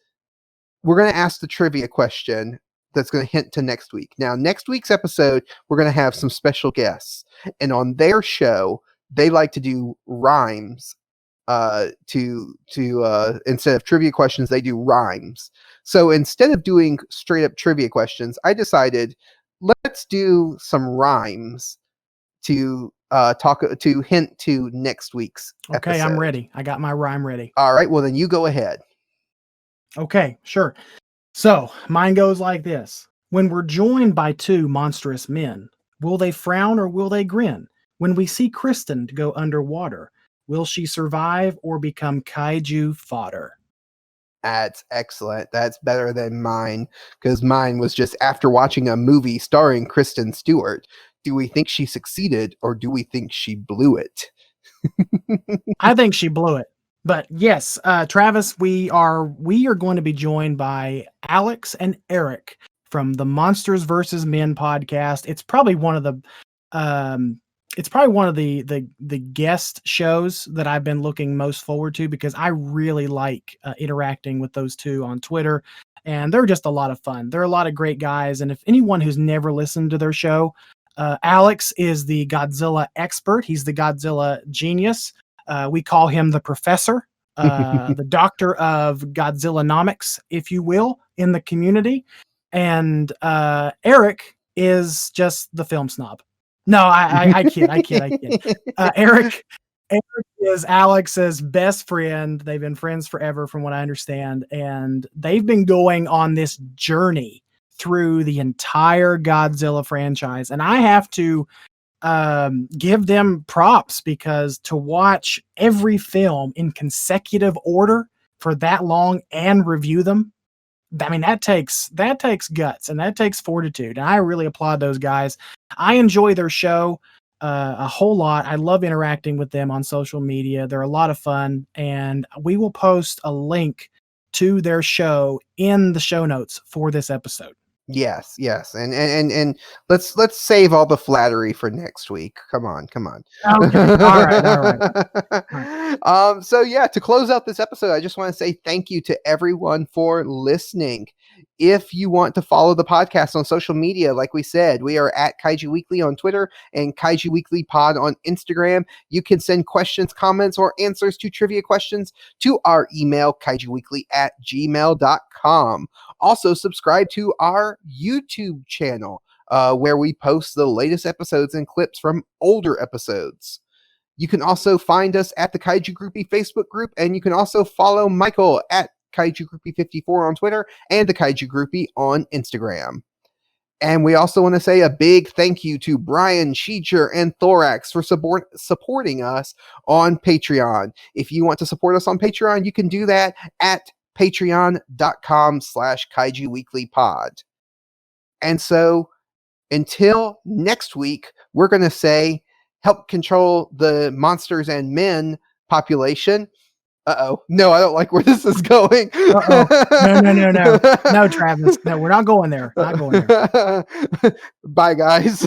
we're going to ask the trivia question that's going to hint to next week. Now, next week's episode, we're going to have some special guests. And on their show, they like to do rhymes to instead of trivia questions, they do rhymes. So instead of doing straight up trivia questions, I decided let's do some rhymes to hint to next week's episode. Okay, I'm ready. I got my rhyme ready. All right, well then you go ahead. Okay, sure. So mine goes like this. When we're joined by two monstrous men, will they frown or will they grin? When we see Kristen go underwater, will she survive or become kaiju fodder? That's excellent. That's better than mine, because mine was just after watching a movie starring Kristen Stewart. Do we think she succeeded or do we think she blew it? I think she blew it. But yes, Travis, we are going to be joined by Alex and Eric from the Monsters vs. Men podcast. It's probably one of the guest shows that I've been looking most forward to, because I really like interacting with those two on Twitter, and they're just a lot of fun. They're a lot of great guys. And if anyone who's never listened to their show, Alex is the Godzilla expert. He's the Godzilla genius. We call him the professor, the doctor of Godzillanomics, if you will, in the community. And Eric is just the film snob. No, I kid. Eric is Alex's best friend. They've been friends forever, from what I understand. And they've been going on this journey through the entire Godzilla franchise. And I have to give them props, because to watch every film in consecutive order for that long and review them, I mean, that takes guts and that takes fortitude. And I really applaud those guys. I enjoy their show a whole lot. I love interacting with them on social media. They're a lot of fun, and we will post a link to their show in the show notes for this episode. Yes, and let's save all the flattery for next week. Come on. Okay, all right. So yeah, to close out this episode, I just want to say thank you to everyone for listening. If you want to follow the podcast on social media, like we said, we are at Kaiju Weekly on Twitter and Kaiju Weekly Pod on Instagram. You can send questions, comments, or answers to trivia questions to our email, kaijuweekly@gmail.com. Also, subscribe to our YouTube channel, where we post the latest episodes and clips from older episodes. You can also find us at the Kaiju Groupie Facebook group, and you can also follow Michael at Kaiju Groupie 54 on Twitter and the Kaiju Groupie on Instagram. And we also want to say a big thank you to Brian, Sheecher, and Thorax for supporting us on Patreon. If you want to support us on Patreon, you can do that at patreon.com/Kaiju Weekly Pod. And so until next week, we're going to say, help control the monsters and men population. No, I don't like where this is going. No, Travis. No, we're not going there. Not going there. Bye, guys.